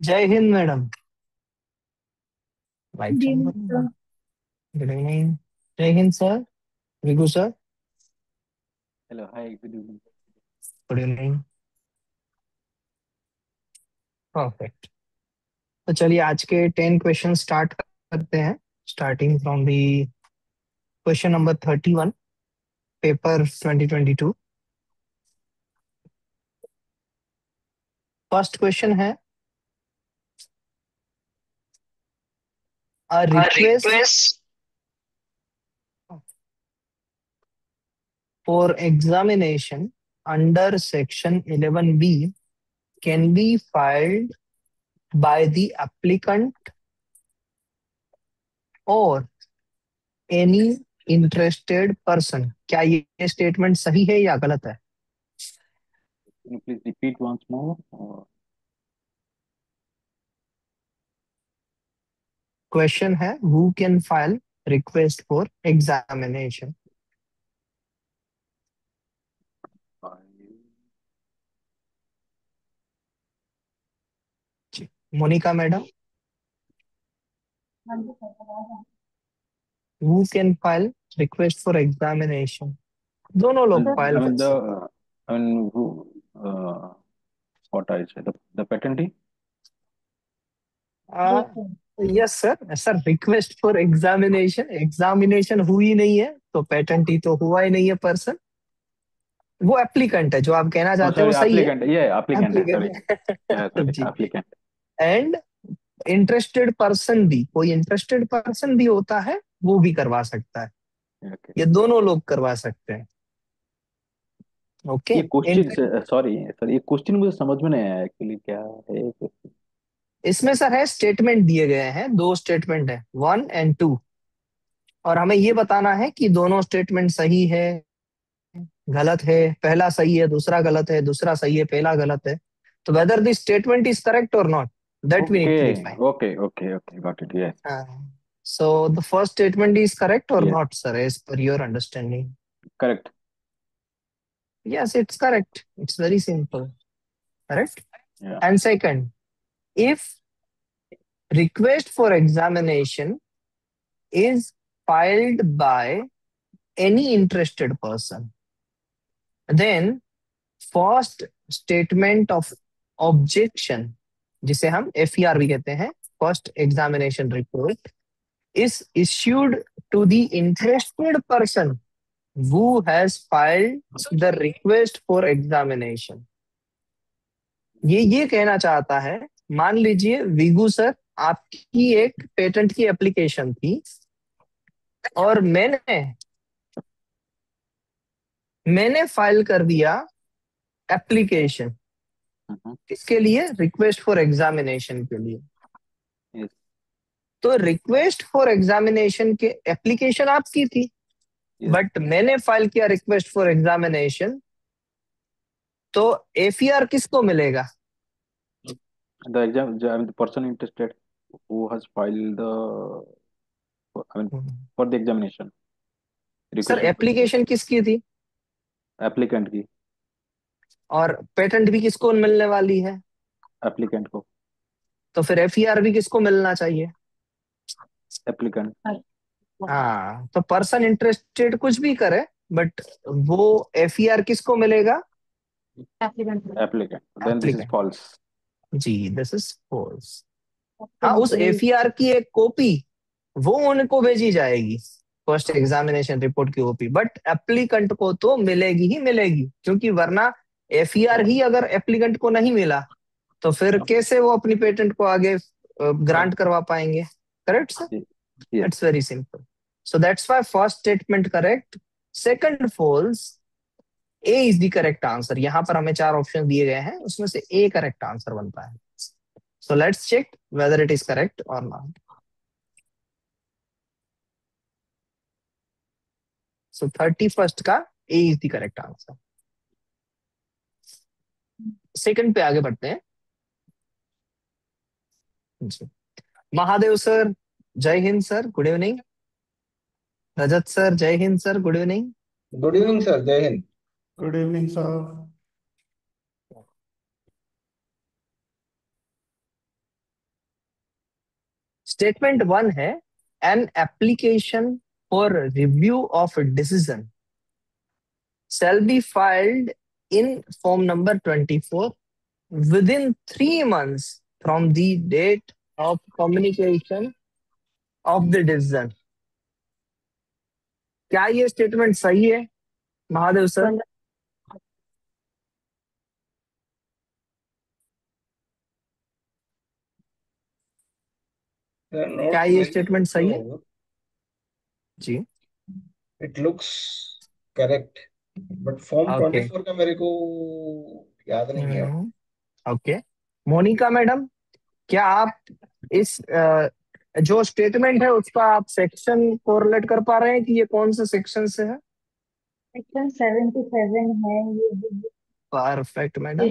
जय Hind madam. Right दिन number. Good evening. जय Hind sir. Vigu sir. Hello, hi, good evening. Good evening. Perfect. तो चलिए आज के 10 क्वेश्चन स्टार्ट करते हैं। Starting from the question number 31, paper 2022। First question है, a A request request for examination under section 11B can be filed by the applicant or any interested person. क्या ये statement सही है या गलत है? Can you please repeat once more? Question है, who can file request for examination? Monika madam, who can file request for examination? दोनों लोग फाइल I कर mean सकते who, what I said, the patentee. हैं। Yes sir, sir request for examination, examination हुई नहीं है तो पेटेंट ही तो हुआ ही नहीं है पर्सन। वो एप्लीकेंट है, जो आप कहना Oh, चाहते हैं वो sorry, सही है। applicant. Yeah, applicant. Sorry. Yeah, applicant sorry, जी। applicant. एंड इंटरेस्टेड पर्सन भी, कोई इंटरेस्टेड पर्सन भी होता है, वो भी करवा सकता है। Yeah, okay. ये दोनों लोग करवा सकते हैं। ओके। ये क्वेश्चन, सॉरी सर, ये क्वेश्चन मुझे समझ में नहीं आया एक्चुअली, क्या है ये question? इसमें सर है, स्टेटमेंट दिए गए हैं, दो स्टेटमेंट है, 1 और 2, और हमें ये बताना है कि दोनों स्टेटमेंट सही है गलत है, पहला सही है दूसरा गलत है, दूसरा सही है पहला गलत है। तो whether this statement is correct और not, that we need to Okay, define. okay, okay, okay, got it. Yes, so the first statement is correct or yes, not sir, as per your understanding? correct. Yes, it's correct. It's very simple. Correct. Yeah. And second, if request for examination is filed by any interested person, then first statement of objection, जिसे हम FER भी कहते हैं, first examination report, is issued to the interested person who has filed the request for examination. ये कहना चाहता है, मान लीजिए विगू सर, आपकी एक पेटेंट की एप्लीकेशन थी और मैंने फाइल कर दिया एप्लीकेशन, Mhm. इसके लिए रिक्वेस्ट फॉर एग्जामिनेशन के लिए। Yes, तो रिक्वेस्ट फॉर एग्जामिनेशन के एप्लीकेशन आपकी थी, yes. बट मैंने फाइल किया रिक्वेस्ट फॉर एग्जामिनेशन, तो एफईआर किसको मिलेगा? The person interested who has filed I mean, for the examination sir request application किसकी थी applicant की, और पेटेंट भी किसको मिलने वाली है? applicant को, तो फिर एफईआर भी किसको मिलना चाहिए? applicant. हाँ, तो पर्सन इंटरेस्टेड कुछ भी करे, बट वो एफईआर किसको मिलेगा? Applicant. Then this is applicant. false. जी, दिस इज फॉल्स। हाँ, उस एफईआर की एक कॉपी वो उनको भेजी जाएगी, फर्स्ट एग्जामिनेशन रिपोर्ट की कॉपी, बट एप्लीकेंट को तो मिलेगी ही मिलेगी, क्योंकि वरना एफईआर ही अगर एप्लीकेंट को नहीं मिला तो फिर कैसे वो अपनी पेटेंट को आगे ग्रांट करवा पाएंगे? Correct sir? Ye- Yes. It's very simple. So that's why first statement correct, second false, A is the correct answer. यहाँ पर हमें 4 ऑप्शन दिए गए हैं, उसमें से A करेक्ट आंसर बनता है। So let's check whether it is correct or not. So 31st का A is the correct answer. Second पे आगे बढ़ते हैं जी। महादेव सर, जय Hind sir, good evening. Rajat sir, जय Hind sir, good evening. Good evening sir, जय Hind. Good evening sir. Statement 1 है, an application for review of decision shall be filed in form number 24 within 3 months from the date of communication of the decision. क्या ये statement सही है Mahadev sir? क्या ये statement सही है जी? It looks correct, but form okay 24 का मेरे को याद नहीं है। ओके, मोनिका मैडम, क्या आप इस जो स्टेटमेंट है उसका आप सेक्शन कोरिलेट कर पा रहे हैं कि ये कौन से सेक्शन से है? सेक्शन 77 है ये। Perfect madam,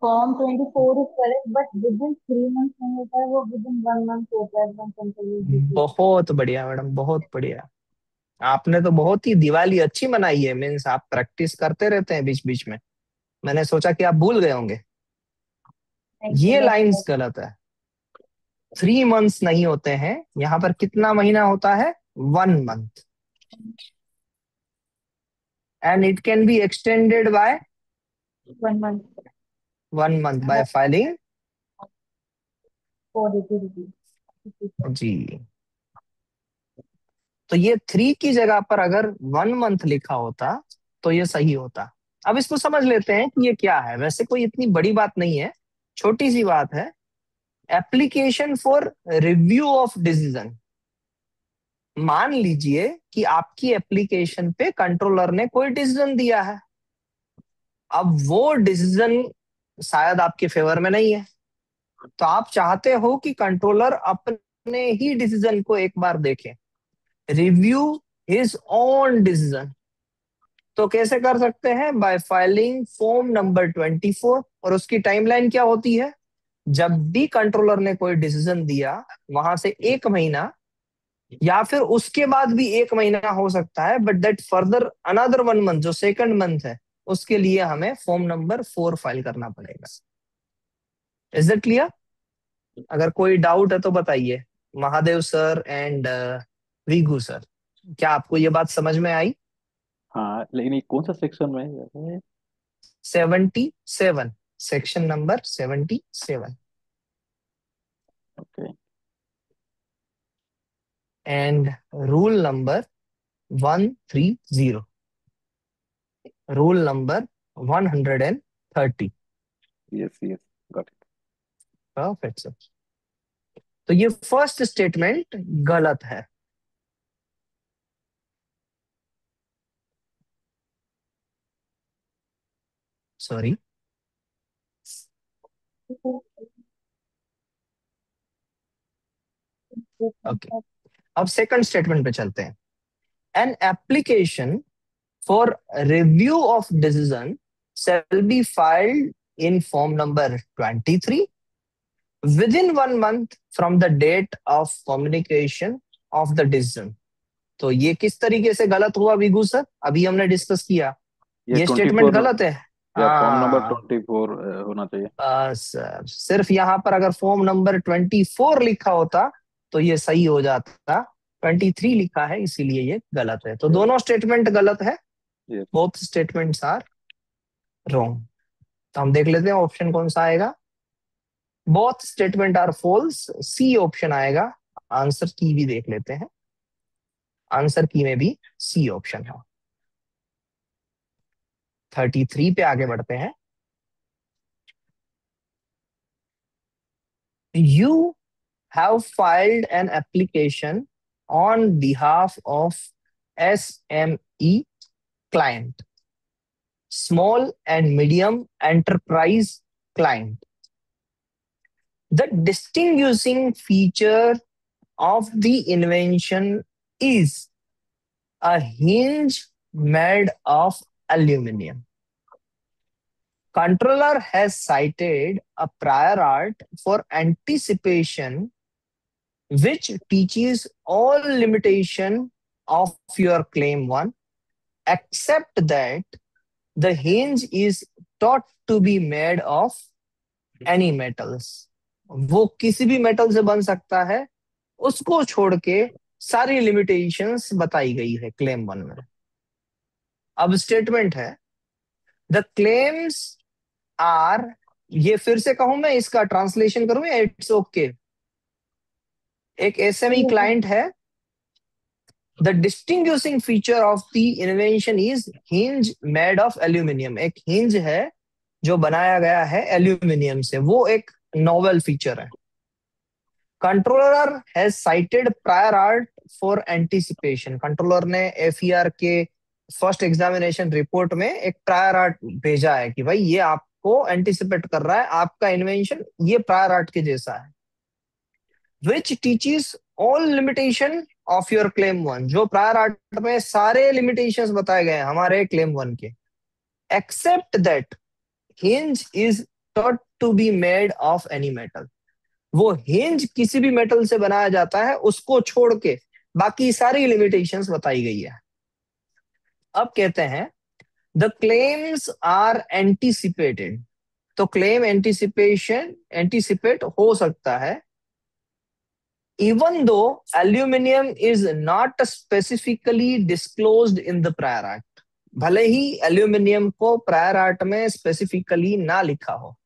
form 24 is correct, but with in 3 months नहीं होता है, वो विद इन 1 मंथ होता है फ्रॉम कंप्लीट। बहुत बढ़िया मैडम, बहुत बढ़िया। आपने तो बहुत ही दिवाली अच्छी मनाई है, मीन्स आप प्रैक्टिस करते रहते हैं बीच बीच में। मैंने सोचा कि आप भूल गए होंगे। ये लाइंस गलत है। 3 मंथ्स नहीं होते हैं, यहाँ पर कितना महीना होता है? 1 month. And it can be extended by 1 month 1 month by filing 480 rupees जी। तो ये 3 की जगह पर अगर 1 मंथ लिखा होता तो ये सही होता। अब इसको समझ लेते हैं कि ये क्या है। वैसे कोई इतनी बड़ी बात नहीं है, छोटी सी बात है। Application for review of decision. मान लीजिए कि आपकी एप्लीकेशन पे कंट्रोलर ने कोई डिसीजन दिया है। अब वो डिसीजन शायद आपके फेवर में नहीं है, तो आप चाहते हो कि कंट्रोलर अपने ही डिसीजन को एक बार देखे, रिव्यू हिज ओन डिसीजन। तो कैसे कर सकते हैं? Bye filing form number 24। और उसकी टाइमलाइन क्या होती है? जब भी कंट्रोलर ने कोई डिसीजन दिया, वहां से 1 महीना या फिर उसके बाद भी 1 महीना हो सकता है, but that further another 1 month, जो सेकंड मंथ है, उसके लिए हमें फॉर्म नंबर 4 फाइल करना पड़ेगा। Is it clear? अगर कोई डाउट है तो बताइए, महादेव सर एंड वीगू सर, क्या आपको ये बात समझ में आई? हाँ, लेकिन ये कौन सा सेक्शन में है? 77, section number 77 okay. And rule number 130, rule number 130। Yes yes, got it. Perfect sir. तो ये फर्स्ट स्टेटमेंट गलत है। Sorry, okay. अब सेकंड स्टेटमेंट पे चलते हैं। N application for review of decision shall be filed in form number 23 within 1 month from the date of communication of the decision। तो ये किस तरीके से गलत हुआ विगू सर? अभी हमने डिस्कस किया, ये स्टेटमेंट 24 गलत है। या फॉर्म नंबर हाँ 24 होना चाहिए। सर, सिर्फ यहाँ पर अगर फॉर्म नंबर 24 लिखा होता तो ये सही हो जाता। 23 लिखा है, इसीलिए ये गलत है। तो दोनों स्टेटमेंट गलत है। Yes. Both statements are wrong. तो हम देख लेते हैं ऑप्शन कौन सा आएगा। Both statement are false, C option आएगा। आंसर की भी देख लेते हैं, आंसर की में भी सी ऑप्शन है। 33 पे आगे बढ़ते हैं। You have filed an application on behalf of SME client, small and medium enterprise client. The distinguishing feature of the invention is a hinge made of aluminum. Controller has cited a prior art for anticipation which teaches all limitation of your claim 1 except that the hinge is taught to be made of any metals. वो किसी भी metal से बन सकता है, उसको छोड़ के सारी लिमिटेशंस बताई गई है क्लेम 1 में। अब स्टेटमेंट है, द क्लेम्स आर, ये फिर से कहूं मैं, इसका ट्रांसलेशन करूं या इट्स ओके? एक एसएमई क्लाइंट है, the distinguishing feature of the invention is hinge made of aluminium. एक हिंज है जो बनाया गया है एल्यूमिनियम से, वो एक नोवेल फीचर है। Controller has cited prior art for anticipation. Controller ने एफईआर के फर्स्ट एग्जामिनेशन रिपोर्ट में एक प्रायर आर्ट भेजा है कि भाई ये आपको एंटीसिपेट कर रहा है, आपका इन्वेंशन ये प्रायर आर्ट के जैसा है। Which teaches all limitation of your claim 1, जो प्रायर आर्ट में सारे लिमिटेशंस बताए गए हैं हमारे क्लेम 1 के, except that hinge is thought to be made of any metal. वो हिंज किसी भी मेटल से बनाया जाता है, उसको छोड़ के बाकी सारी लिमिटेशंस बताई गई है। अब कहते हैं द क्लेम्स आर एंटीसिपेटेड। तो क्लेम एंटीसिपेट हो सकता है even though aluminium is not specifically disclosed in the prior art. भले ही एल्यूमिनियम को प्रायर आर्ट में स्पेसिफिकली ना लिखा हो।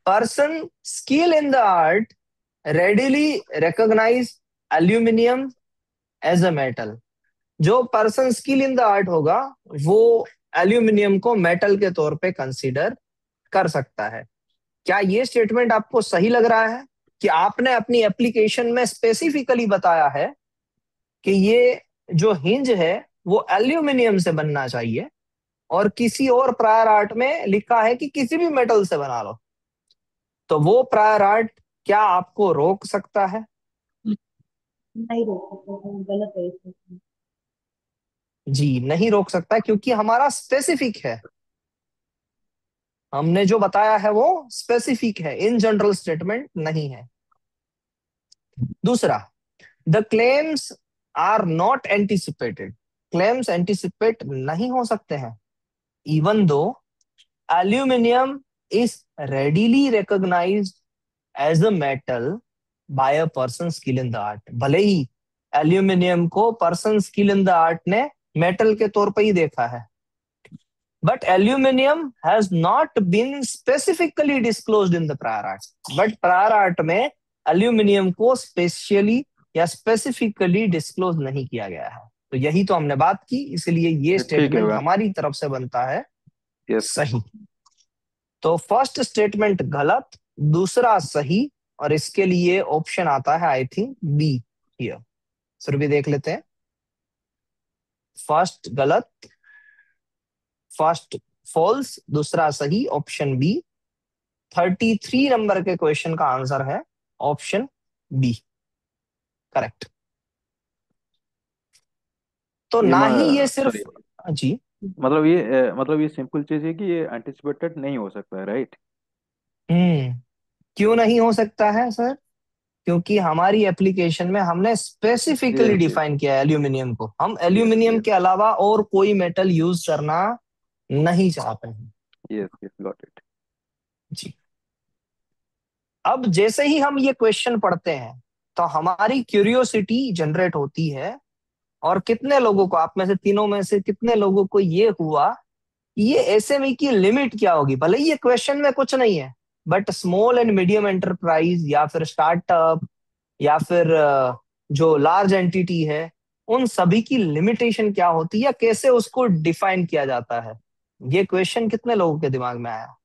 Person skill in the art readily recognize aluminium as a metal। जो person skill in the art होगा वो एल्यूमिनियम को मेटल के तौर पे कंसीडर कर सकता है। क्या ये स्टेटमेंट आपको सही लग रहा है कि आपने अपनी एप्लीकेशन में स्पेसिफिकली बताया है कि ये जो हिंज है वो एल्यूमिनियम से बनना चाहिए, और किसी और प्रायर आर्ट में लिखा है कि किसी भी मेटल से बना लो, तो वो प्रायर आर्ट क्या आपको रोक सकता है? नहीं रोक सकते, गलत है इसमें। जी नहीं रोक सकता, क्योंकि हमारा स्पेसिफिक है। हमने जो बताया है वो स्पेसिफिक है, इन जनरल स्टेटमेंट नहीं है। दूसरा, the claims are not anticipated. Claims anticipate नहीं हो सकते हैं even though aluminium is readily recognized as a metal by a person skill in the art. भले ही एल्यूमिनियम को person skill in the art ने मेटल के तौर पर ही देखा है, but aluminium has not been specifically disclosed in the prior art. But prior art में एल्यूमिनियम को स्पेशली या स्पेसिफिकली डिस्क्लोज नहीं किया गया है। तो यही तो हमने बात की, इसलिए ये ठीक है स्टेटमेंट भैया। हमारी तरफ से बनता है यस सर। सही। तो फर्स्ट स्टेटमेंट गलत, दूसरा सही, और इसके लिए ऑप्शन आता है आई थिंक बी हियर। फिर भी देख लेते हैं। फर्स्ट गलत, फर्स्ट फॉल्स, दूसरा सही, ऑप्शन बी। 33 नंबर के क्वेश्चन का आंसर है ऑप्शन बी, करेक्ट। तो ये ना ही ये सिर्फ सॉरी, जी मतलब ये सिंपल चीज है कि ये एंटिसिपेटेड नहीं हो सकता है, राइट? क्यों नहीं हो सकता है सर? क्योंकि हमारी एप्लीकेशन में हमने स्पेसिफिकली यस यस डिफाइन किया है एल्यूमिनियम को। हम एल्यूमिनियम यस के अलावा और कोई मेटल यूज करना नहीं चाहते हैं। Yes yes, got it. जी। अब जैसे ही हम ये क्वेश्चन पढ़ते हैं तो हमारी क्यूरियोसिटी जनरेट होती है, और कितने लोगों को, आप में से तीनों में से कितने लोगों को ये हुआ कि ये एसएमई की लिमिट क्या होगी? भले ही ये क्वेश्चन में कुछ नहीं है, but small and medium enterprise या फिर स्टार्टअप या फिर जो लार्ज एंटिटी है, उन सभी की लिमिटेशन क्या होती है या कैसे उसको डिफाइन किया जाता है, ये क्वेश्चन कितने लोगों के दिमाग में आया?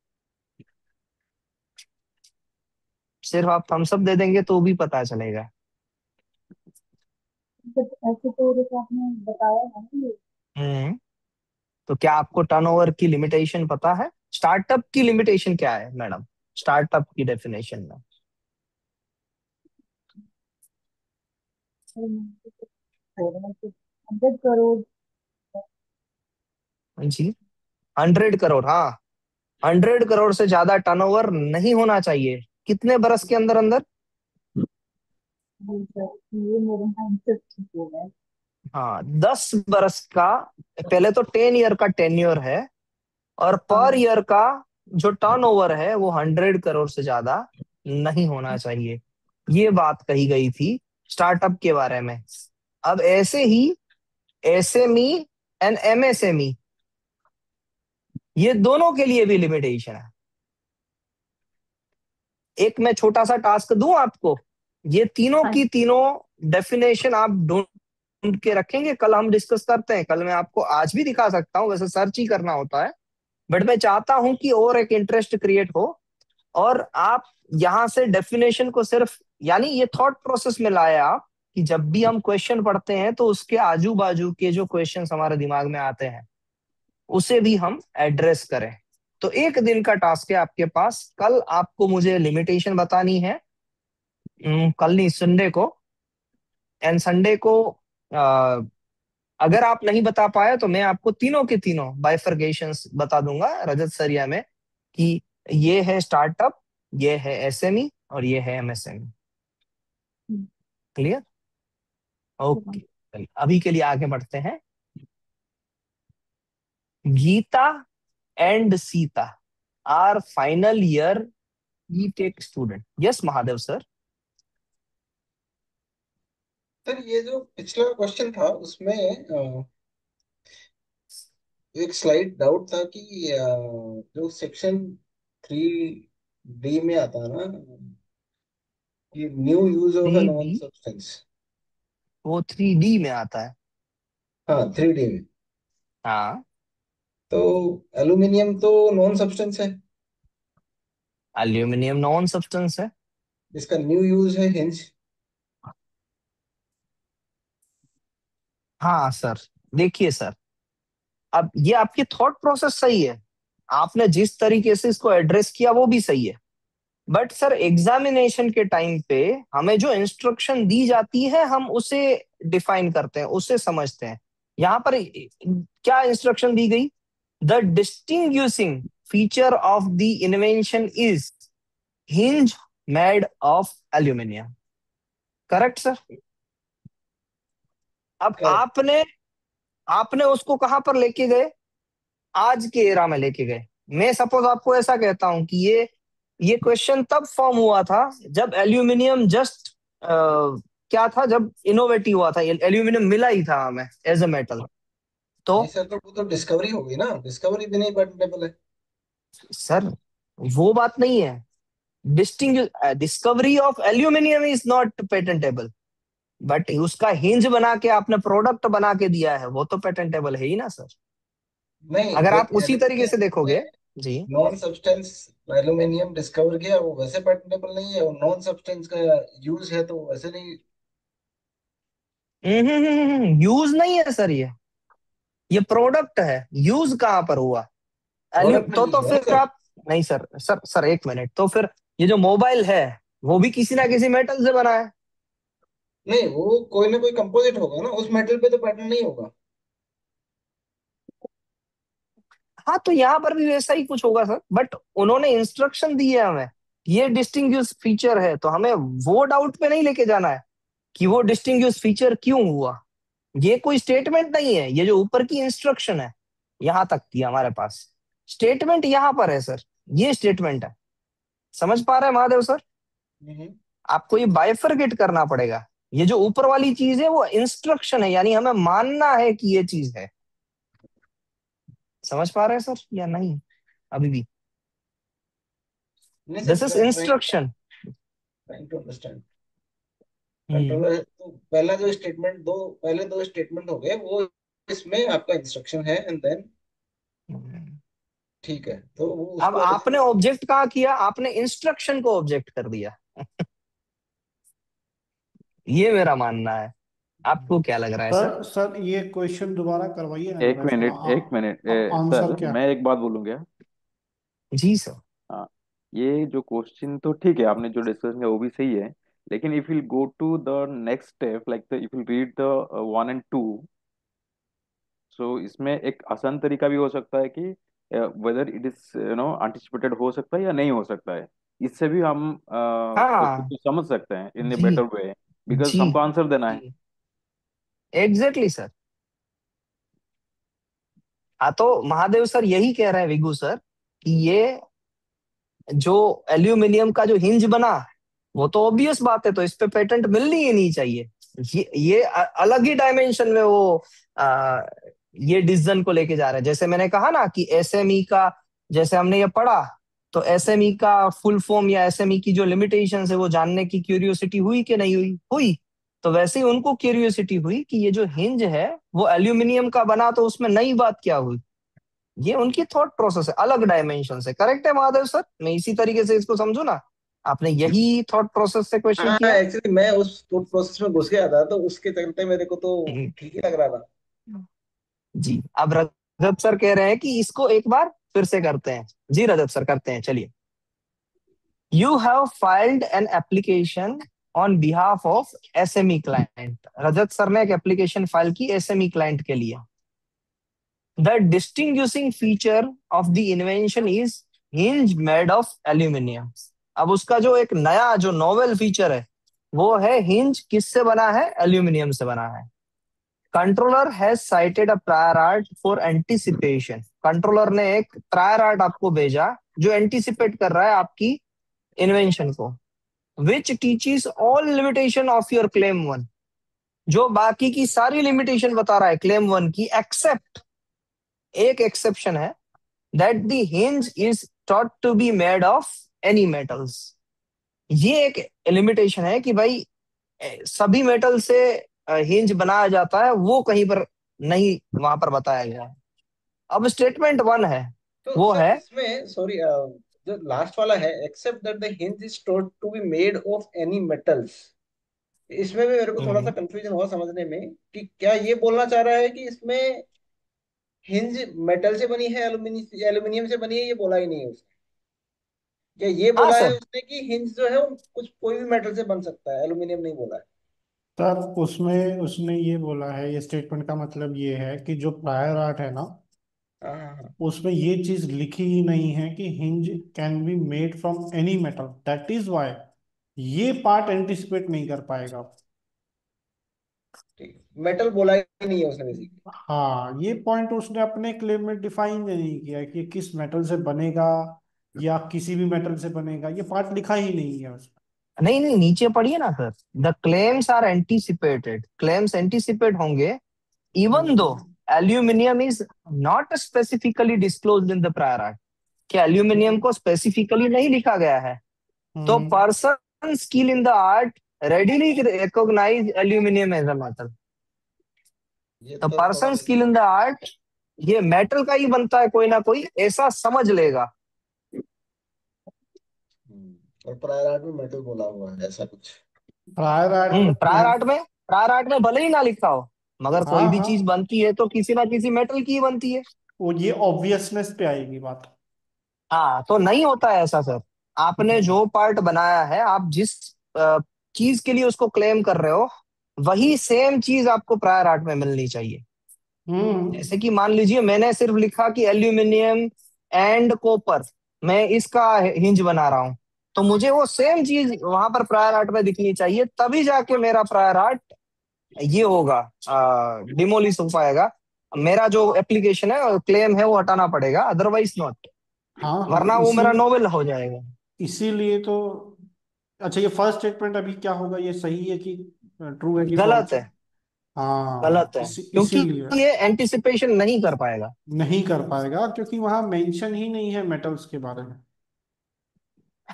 सिर्फ आप थम्स अप दे देंगे तो भी पता चलेगा। ऐसे तो जैसे आपने बताया है ना ये, हम्म तो क्या आपको टर्नओवर की लिमिटेशन पता है? स्टार्टअप की लिमिटेशन क्या है मैडम, स्टार्टअप की डेफिनेशन में? 100 करोड़। जी 100 करोड़, हाँ 100 करोड़ से ज्यादा टर्नओवर नहीं होना चाहिए। कितने बरस के अंदर अंदर? ये मेरे माइंड से ठीक हो गया है। हाँ 10 बरस का। पहले तो 10 ईयर का टेन्योर है, और पर हाँ ईयर का जो टर्नओवर है वो 100 करोड़ से ज्यादा नहीं होना चाहिए। ये बात कही गई थी स्टार्टअप के बारे में। अब ऐसे ही एसएमई एंड एमएसएमई, ये दोनों के लिए भी लिमिटेशन है। एक मैं छोटा सा टास्क दूं आपको, ये तीनों हाँ की तीनों डेफिनेशन आप ढूंढ के रखेंगे, कल हम डिस्कस करते हैं। कल मैं आपको आज भी दिखा सकता हूँ, वैसे सर्च ही करना होता है, बट मैं चाहता हूं कि और एक इंटरेस्ट क्रिएट हो और आप यहां से डेफिनेशन को सिर्फ, यानी ये थॉट प्रोसेस में लाए आप कि जब भी हम क्वेश्चन पढ़ते हैं तो उसके आजू बाजू के जो क्वेश्चंस हमारे दिमाग में आते हैं उसे भी हम एड्रेस करें। तो एक दिन का टास्क है आपके पास, कल आपको मुझे लिमिटेशन बतानी है। कल नहीं, संडे को। एंड संडे को अ, अगर आप नहीं बता पाए तो मैं आपको तीनों के तीनों बाइफर्केशंस बता दूंगा रजत सरिया में, कि ये है स्टार्टअप, ये है एसएमई और ये है एमएसएमई। क्लियर? ओके, अभी के लिए आगे बढ़ते हैं। Gita and Sita are final year BTech student. Yes Mahadev sir. Sir ये जो पिछला क्वेश्चन था उसमें एक स्लाइड डाउट था कि जो सेक्शन 3D में आता है ना कि new use of A three non D substance. वो 3D में आता है। हाँ 3D में। हाँ, तो एल्यूमिनियम तो नॉन सब्सटेंस है, एल्यूमिनियम नॉन सब्सटेंस है। इसका न्यू यूज है हिंज। हाँ सर, देखिए सर, अब ये आपकी थॉट प्रोसेस सही है, आपने जिस तरीके से इसको एड्रेस किया वो भी सही है, बट सर एग्जामिनेशन के टाइम पे हमें जो इंस्ट्रक्शन दी जाती है हम उसे डिफाइन करते हैं, उसे समझते हैं। यहाँ पर क्या इंस्ट्रक्शन दी गई? The distinguishing feature of the invention is hinge made of aluminium. Correct sir? अब करेक्ट। आपने आपने उसको कहां पर लेके गए? आज के एरा में लेके गए। मैं सपोज आपको ऐसा कहता हूं कि ये क्वेश्चन तब फॉर्म हुआ था जब एल्यूमिनियम जस्ट क्या था, जब इनोवेटिव हुआ था, एल्यूमिनियम मिला ही था हमें एज अ मेटल। तो नहीं सर, तो वो तो डिस्कवरी होगी ना, डिस्कवरी भी नहीं पेटेंटेबल है। सर वो बात नहीं है, डिस्टिंग discovery of aluminium is not patentable, but उसका हिंज बना के आपने प्रोडक्ट बना के दिया है वो तो पेटेंटेबल है ही ना सर। नहीं, अगर जो आप उसी तरीके से एल्यूमिनियम देखोगे। में जी। नॉन सब्सटेंस एल्यूमिनियम डिस्कवर किया वो वैसे पेटेंटेबल नहीं है, और नॉन सब्सटेंस का यूज है तो वैसे नहीं। यूज नहीं है सर, ये प्रोडक्ट है, यूज कहाँ पर हुआ? एल्यू प्रोडक्ट में यूज तो हुआ ना फिर सर। आप, नहीं सर सर सर एक मिनट, तो फिर ये जो मोबाइल है वो भी किसी ना किसी मेटल से बना है। नहीं, वो कोई ना कोई कंपोजिट होगा ना, उस मेटल पे तो पैटर्न नहीं होगा। हाँ, तो यहाँ पर भी वैसा ही कुछ होगा सर, बट उन्होंने इंस्ट्रक्शन दी है हमें, ये डिस्टिंग्विश फीचर है, तो हमें वो डाउट पे नहीं लेके जाना है कि वो डिस्टिंग्विश फीचर क्यों हुआ। ये कोई स्टेटमेंट नहीं है, ये जो ऊपर की इंस्ट्रक्शन है यहां तक की हमारे पास स्टेटमेंट यहाँ पर है सर, ये स्टेटमेंट है। समझ पा रहे हैं महादेव सर? हम्म। आपको ये बाइफरगेट करना पड़ेगा। ये जो ऊपर वाली चीज है वो इंस्ट्रक्शन है, यानी हमें मानना है कि ये चीज है। समझ पा रहे हैं सर या नहीं अभी भी? नहीं this sir, is trying instruction. Trying to understand. Hmm. Controller तो पहला जो स्टेटमेंट, पहले दो स्टेटमेंट हो गए वो, इसमें आपका इंस्ट्रक्शन है एंड देन ठीक है, तो वो अब उसको आपने ऑब्जेक्ट कहाँ किया? आपने इंस्ट्रक्शन को ऑब्जेक्ट कर दिया। ये मेरा मानना है। आपको क्या लग रहा है सर? सर सर ये क्वेश्चन दोबारा करवाइए ना एक जरा इसका। मिनट एक मिनट, अब आंसर सर क्या? मैं एक बात बोलूंगा। जी सर। हाँ, ये जो क्वेश्चन तो ठीक है, आपने जो डिस्कस किया वो भी सही है, लेकिन if you go to the next step, like the if you read the 1 and 2, so इसमें एक आसान तरीका भी हो सकता है कि वेदर इट इज एंटिसिपेटेड हो सकता है या नहीं हो सकता है। इससे भी हम क्वेश्चन हाँ को समझ सकते हैं इन ए जी बेटर वे, बिकॉज जी हमको आंसर देना है। जी, एग्जैक्टली सर। हाँ, तो महादेव सर यही कह रहे हैं विगू सर कि ये जो एल्यूमिनियम का जो हिंज बना वो तो ऑब्वियस बात है, तो इस पे पेटेंट मिलनी ही नहीं चाहिए। ये अलग ही डायमेंशन में वो आ, ये डिसीजन को लेके जा रहे हैं। जैसे मैंने कहा ना कि एसएमई का, जैसे हमने ये पढ़ा, तो एसएमई का फुल फॉर्म या एसएमई की जो लिमिटेशन है वो जानने की क्यूरियोसिटी हुई कि नहीं हुई? हुई। तो वैसे ही उनको क्यूरियोसिटी हुई कि ये जो हिंज है वो एल्यूमिनियम का बना, तो उसमें नई बात क्या हुई? ये उनकी थॉट प्रोसेस है, अलग डायमेंशन से। करेक्ट है महादेव सर? मैं इसी तरीके से इसको समझू ना? आपने यही थॉट प्रोसेस से क्वेश्चन हाँ, किया? एक्चुअली मैं उस प्रोसेस में घुस गया था, तो उसके चलते मेरे को तो हम्म, ठीक ही लग रहा था। जी। अब रजत सर कह रहे हैं कि इसको एक बार फिर से करते हैं। जी रजत सर, करते हैं, चलिए। You have filed an application on behalf of SME client. Rajat sir ने एक एप्लीकेशन फाइल की एसएमई क्लाइंट के लिए। The distinguishing feature of the invention is hinge made of aluminium. अब उसका जो एक नया जो नोवेल फीचर है वो है हिंज किससे बना है? एल्यूमिनियम से बना है। Controller has cited a prior art for anticipation. Controller ने एक प्रायर आर्ट आपको भेजा जो एंटीसिपेट कर रहा है आपकी इन्वेंशन को। Which teaches all limitation of your claim one. जो बाकी की सारी लिमिटेशन बता रहा है क्लेम वन की, एक्सेप्ट एक एक्सेप्शन है, that the hinge is thought to be made of any metals. ये एक लिमिटेशन है कि भाई सभी मेटल से हिंज बनाया जाता है, वो कहीं पर नहीं वहां पर बताया गया है। अब स्टेटमेंट वन है, तो वो सर है इसमें सॉरी, जो लास्ट वाला है, except that the hinge is told to be made of any metals, इसमें भी मेरे को थोड़ा सा हम्म, कंफ्यूजन हुआ समझने में कि क्या ये बोलना चाह रहा है कि इसमें हिंज मेटल से बनी है, एल्यूमिनियम से बनी है, ये बोला ही नहीं है उसने। या ये हाँ बोला है सर। उसने कि हिंज जो है वो कुछ कोई भी मेटल से बन सकता है, एल्यूमिनियम नहीं बोला है। तब उसमें उसने ये बोला है, ये स्टेटमेंट का मतलब ये है कि जो प्रायर आर्ट है ना, हाँ हाँ हाँ। उसमें ये चीज लिखी ही नहीं है कि hinge can be made from any metal, that is why ये पार्ट एंटिसिपेट नहीं कर पाएगा। ठीक है, मेटल बोला ही नहीं है उसने बेसिकली। हाँ, ये पॉइंट उसने अपने क्लेम में डिफाइन नहीं किया कि किस मेटल से बनेगा या किसी भी मेटल से बनेगा, ये पार्ट लिखा ही नहीं है उसमें। नहीं नहीं, नीचे पढ़िए ना sir. The claims are anticipated, claims anticipate होंगे even though hmm aluminium is not specifically disclosed in the prior art. कि एल्यूमिनियम को स्पेसिफिकली नहीं लिखा गया है, तो hmm person skill in the art readily recognise aluminium as a metal. ये तो तो थोड़ा person skill in the art ये मेटल का ही बनता है कोई ना कोई, ऐसा समझ लेगा। और प्रायर आर्ट में मेटल बोला हुआ है ऐसा कुछ। प्रायर आर्ट में प्रायर आर्ट में भले ही ना लिखा हो, मगर हाँ कोई भी हाँ, चीज बनती है तो किसी ना किसी मेटल की ही बनती है। वो ये ऑब्वियसनेस पे आएगी बात। हाँ, तो नहीं होता है ऐसा सर। आपने हम्म जो पार्ट बनाया है, आप जिस चीज के लिए उसको क्लेम कर रहे हो, वही सेम चीज आपको प्रायर आर्ट में मिलनी चाहिए। हम्म, जैसे कि मान लीजिए मैंने सिर्फ लिखा कि एल्यूमिनियम एंड कॉपर, मैं इसका हिंज बना रहा हूं, तो मुझे वो सेम चीज वहां पर प्रायर आर्ट में दिखनी चाहिए, तभी जाके मेरा प्रायर आर्ट ये होगा, डिमोलिश हो पाएगा। मेरा जो एप्लीकेशन है, क्लेम है, वो हटाना पड़ेगा, अदरवाइज नॉट। हाँ हाँ, वरना वो मेरा नोवेल हो जाएगा। इसीलिए तो। अच्छा, ये फर्स्ट स्टेटमेंट अभी क्या होगा, ये सही है कि ट्रू है कि गलत फॉल्स है? है। गलत हाँ, है, क्योंकि इसीलिए ये एंटिसिपेशन नहीं कर पाएगा। नहीं कर पाएगा क्योंकि वहां मेंशन ही नहीं है मेटल्स के बारे में।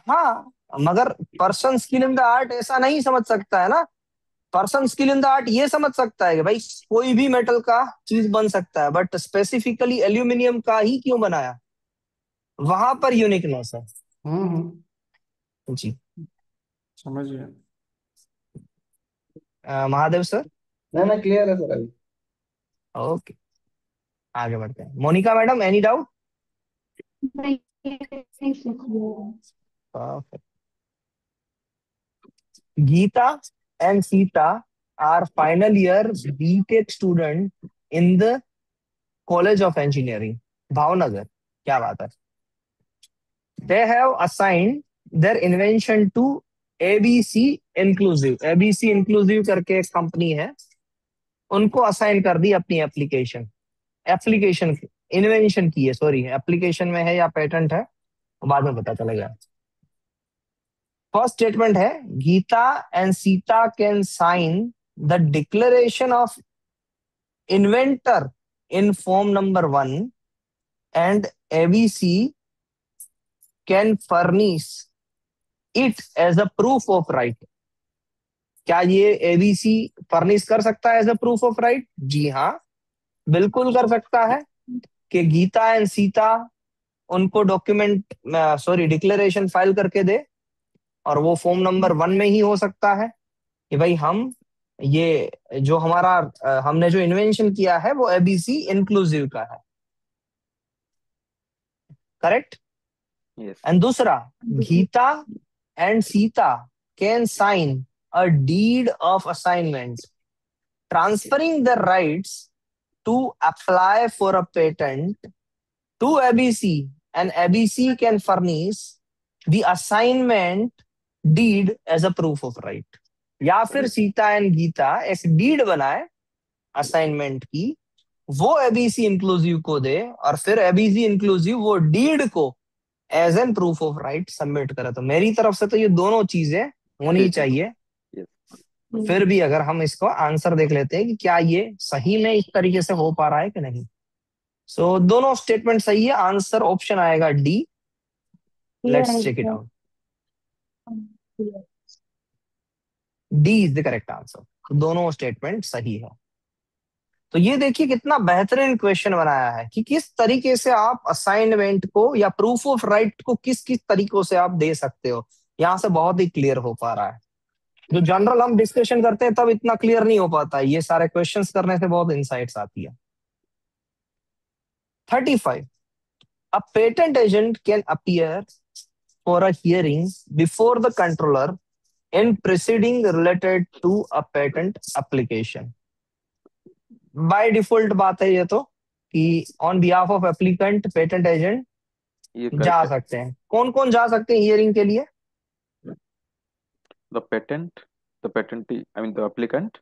हाँ, मगर person skill in the art ऐसा नहीं समझ सकता है ना। Person skill in the art ये समझ सकता है कि भाई कोई भी मेटल का चीज बन सकता है, बट स्पेसिफिकली एल्यूमिनियम का ही क्यों बनाया? वहां पर यूनिकनेस है। हम्म, जी। समझ गए। महादेव सर। ना ना, क्लियर है सर अभी। ओके, आगे बढ़ते हैं। Monica madam, any doubt? नहीं, नहीं सीख लिया। Gita and Sita are final year BTech student in the college of engineering, Bhavnagar. क्या बात है। They have assigned their invention to ABC inclusive. ABC inclusive करके एक कंपनी है, उनको असाइन कर दी अपनी एप्लीकेशन। एप्लीकेशन इन्वेंशन की है, सॉरी एप्लीकेशन में है या पेटेंट है, बाद में पता चलेगा। फर्स्ट स्टेटमेंट है Geeta and Sita can sign the declaration of inventor in form number 1 and ABC can furnish it as a proof of right. क्या ये एबीसी फर्निश कर सकता है as a proof of right? जी हाँ, बिल्कुल कर सकता है। कि गीता एंड सीता उनको डॉक्यूमेंट सॉरी डिक्लेरेशन फाइल करके दे, और वो फॉर्म नंबर 1 में ही हो सकता है कि भाई हम ये जो हमारा हमने जो इन्वेंशन किया है वो एबीसी इंक्लूसिव का है। करेक्ट। यस। एंड दूसरा, Gita and Sita can sign a deed of assignment transferring the rights to apply for a patent to ABC, and ABC can furnish the assignment deed as a proof of right। या फिर Sita and Gita एक deed बनाए assignment की, वो ABC inclusive को दे, और फिर एबीसी इंक्लूसिव वो डीड को as an proof of right submit करे। तो मेरी तरफ से तो ये दोनों चीजें होनी ठीक है। चाहिए। यस। फिर भी अगर हम इसको आंसर देख लेते हैं कि क्या ये सही में इस तरीके से हो पा रहा है कि नहीं। सो दोनों स्टेटमेंट सही है, आंसर ऑप्शन आएगा D. Let's check it out. D is the correct answer. दोनों स्टेटमेंट सही है। तो ये देखिए कितना बेहतरीन क्वेश्चन बनाया है कि किस तरीके से आप असाइनमेंट को या प्रूफ ऑफ राइट को किस किस तरीकों से आप दे सकते हो। यहां से बहुत ही क्लियर हो पा रहा है। जो जनरल हम डिस्कशन करते हैं तब इतना क्लियर नहीं हो पाता है, ये सारे क्वेश्चंस करने से बहुत इंसाइट्स आती है। 35, a patent agent can appear for a hearing before the controller in proceeding related to a patent application। By default बात है ये तो कि on behalf of applicant patent agent ये जा करेक्ट है। सकते हैं। कौन कौन जा सकते हैं हियरिंग के लिए? The patent, the patentee, I mean the applicant,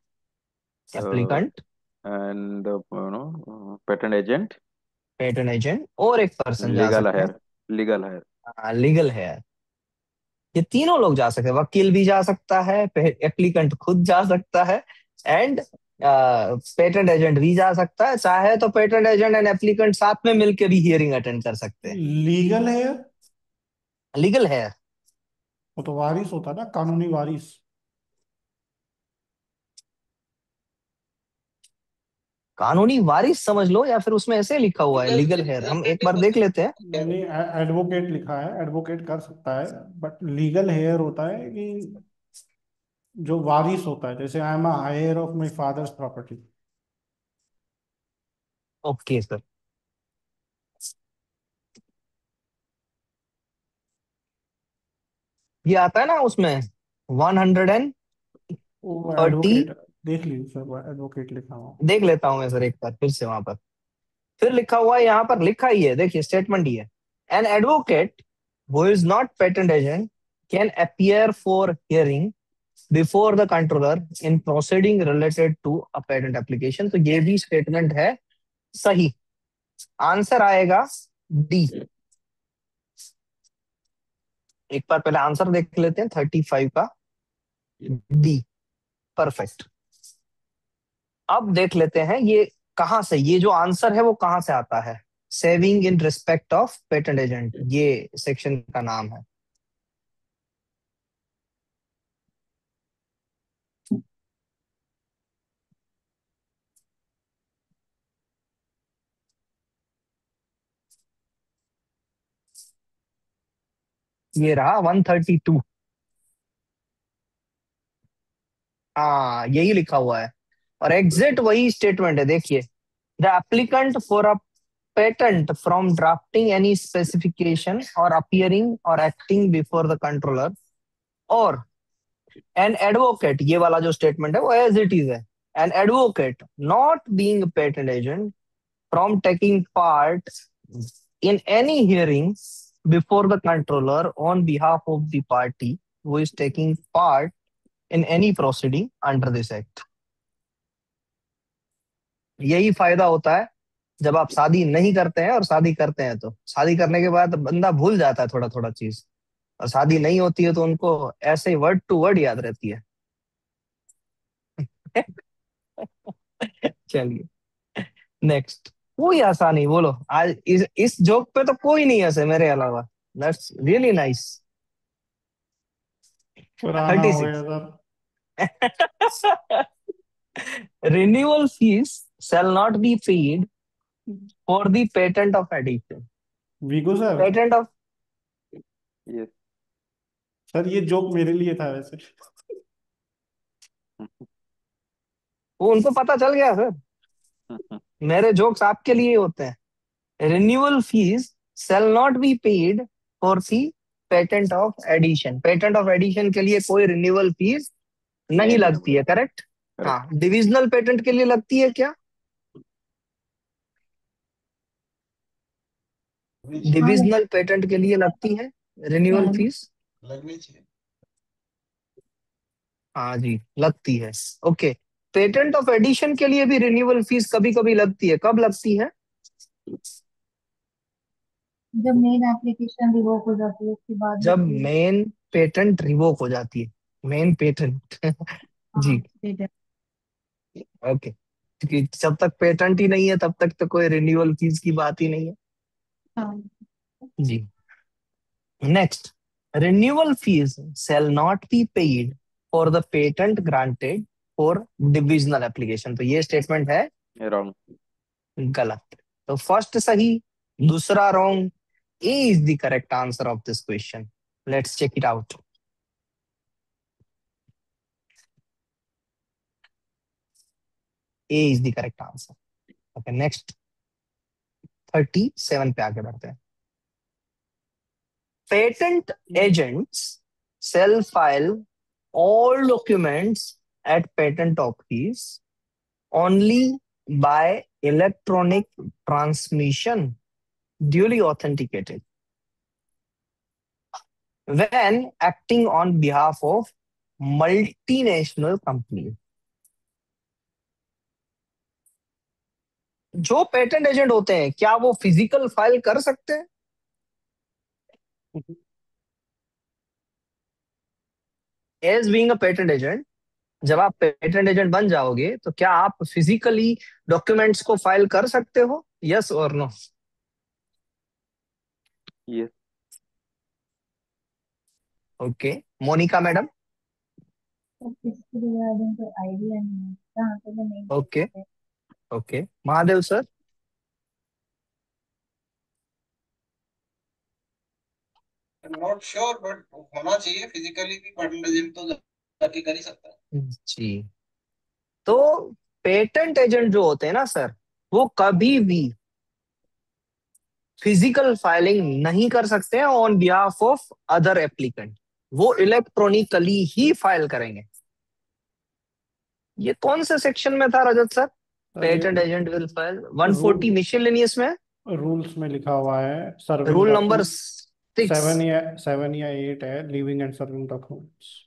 applicant, and patent agent, patent agent, और एक पर्सन जा लीगल सकते हैं। Higher, legal higher. लीगल है, ये तीनों लोग जा सकते हैं। वकील भी जा सकता है, एप्लीकेंट खुद जा सकता है, एंड पेटेंट एजेंट भी जा सकता है। चाहे तो पेटेंट एजेंट एंड एप्लीकेंट साथ में मिलकर भी हियरिंग अटेंड कर सकते हैं। लीगल है यार, लीगल है, वो तो वारिस होता है ना, कानूनी वारिस। कानूनी वारिस समझ लो, या फिर उसमें ऐसे लिखा हुआ है लीगल हेयर। हम एक बार देख लेते हैं। मैंने एडवोकेट लिखा है, एडवोकेट कर सकता है, बट लीगल हेयर होता है कि जो वारिस होता है, जैसे I am here of my father's property. Okay sir. ये आता है ना उसमें 130। वो एडवोकेट, देख लीजिए सर, वो एडवोकेट लिखा हुआ। देख लेता हूँ मैं सर एक बार फिर से वहां पर। फिर लिखा हुआ है, यहाँ पर लिखा ही है, देखिए स्टेटमेंट ही है। An advocate who is not patent agent can appear for hearing before the controller in proceeding related to a patent application. तो ये भी स्टेटमेंट है सही। आंसर आएगा डी। एक बार पहले आंसर देख लेते हैं 35 का, डी परफेक्ट। अब देख लेते हैं ये कहां से, ये जो आंसर है वो कहां से आता है। Saving in respect of patent agent, ये सेक्शन का नाम है। ये रहा 132। हाँ यही लिखा हुआ है, और एग्जैक्ट वही स्टेटमेंट है। देखिए, the applicant for a patent from drafting any specification और अपीयरिंग और एक्टिंग बिफोर द कंट्रोलर और एन एडवोकेट, ये वाला जो स्टेटमेंट है वो एज इट इज है। An advocate not being patent agent from taking part in any hearing before the controller on behalf of the party who is taking part in any proceeding under this act। यही फायदा होता है जब आप शादी नहीं करते हैं और शादी करते हैं, तो शादी करने के बाद बंदा भूल जाता है थोड़ा थोड़ा चीज, और शादी नहीं होती है तो उनको ऐसे वर्ड टू वर्ड याद रहती है। चलिए नेक्स्ट, कोई आसानी बोलो आज, इस जोक पे तो कोई नहीं हंसे मेरे अलावा। That's really nice. पुराना थर्टी हो गया six sir. renewal fees shall not be paid for the patent of addition। वीगो sir. Patent of, yes. Sir ये जोक मेरे लिए था वैसे। वो उनको पता चल गया सर, मेरे जोक्स आपके लिए होते हैं। Renewal fees shall not be paid for the patent of addition। Patent of addition के लिए कोई रिन्यूअल फीस नहीं लगती है, करेक्ट। हाँ, करेक्ट। डिविजनल पेटेंट के लिए लगती है क्या? डिविजनल पेटेंट के लिए लगती है रिन्यूअल फीस। लगनी चाहिए। हाँ जी, लगती है। ओके, पेटेंट ऑफ एडिशन के लिए भी रिन्यूअल फीस कभी कभी लगती है। कब लगती है? जब मेन एप्लीकेशन रिवोक हो जाती है उसके बाद जब लगती है। मेन पेटेंट रिवोक हो जाती है। मेन पेटेंट हाँ, जी, ओके, क्योंकि जब तक पेटेंट ही नहीं है तब तक तो कोई रिन्यूअल फीस की बात ही नहीं है। हाँ। जी next, renewal fees shall not be paid for the patent granted for divisional application। तो ये स्टेटमेंट है रॉन्ग। गलत। तो फर्स्ट सही, दूसरा wrong. A is the correct answer of this question. Let's check it out. A is the correct answer. Okay next, 37 पे आगे बढ़ते हैं। Patent agents shall file all documents at patent office only by electronic transmission duly authenticated when acting on behalf of multinational company। जो patent agent होते हैं क्या वो physical file कर सकते हैं? As being a patent agent, जब आप पेटेंट एजेंट बन जाओगे तो क्या आप फिजिकली डॉक्यूमेंट्स को फाइल कर सकते हो? यस और no? Yes. Okay, Monica madam. तो इसके रिगार्डिंग कोई आइडिया नहीं है, जहाँ तक मैं नहीं कर ओके, सकते। Okay Mahadev sir. Not sure but होना चाहिए, फिजिकली भी पेटेंट एजेंट तो जाके कर ही सकता है। जी, तो पेटेंट एजेंट जो होते हैं ना सर, वो कभी भी फिजिकल फाइलिंग नहीं कर सकते हैं on behalf of other applicant. वो इलेक्ट्रॉनिकली ही फाइल करेंगे। ये कौन से सेक्शन में था रजत सर? सर ये patent agent will file rule 140 miscellaneous में, रूल्स में लिखा हुआ है। Serving rule number document 6। 7 या 8 है, living and serving documents.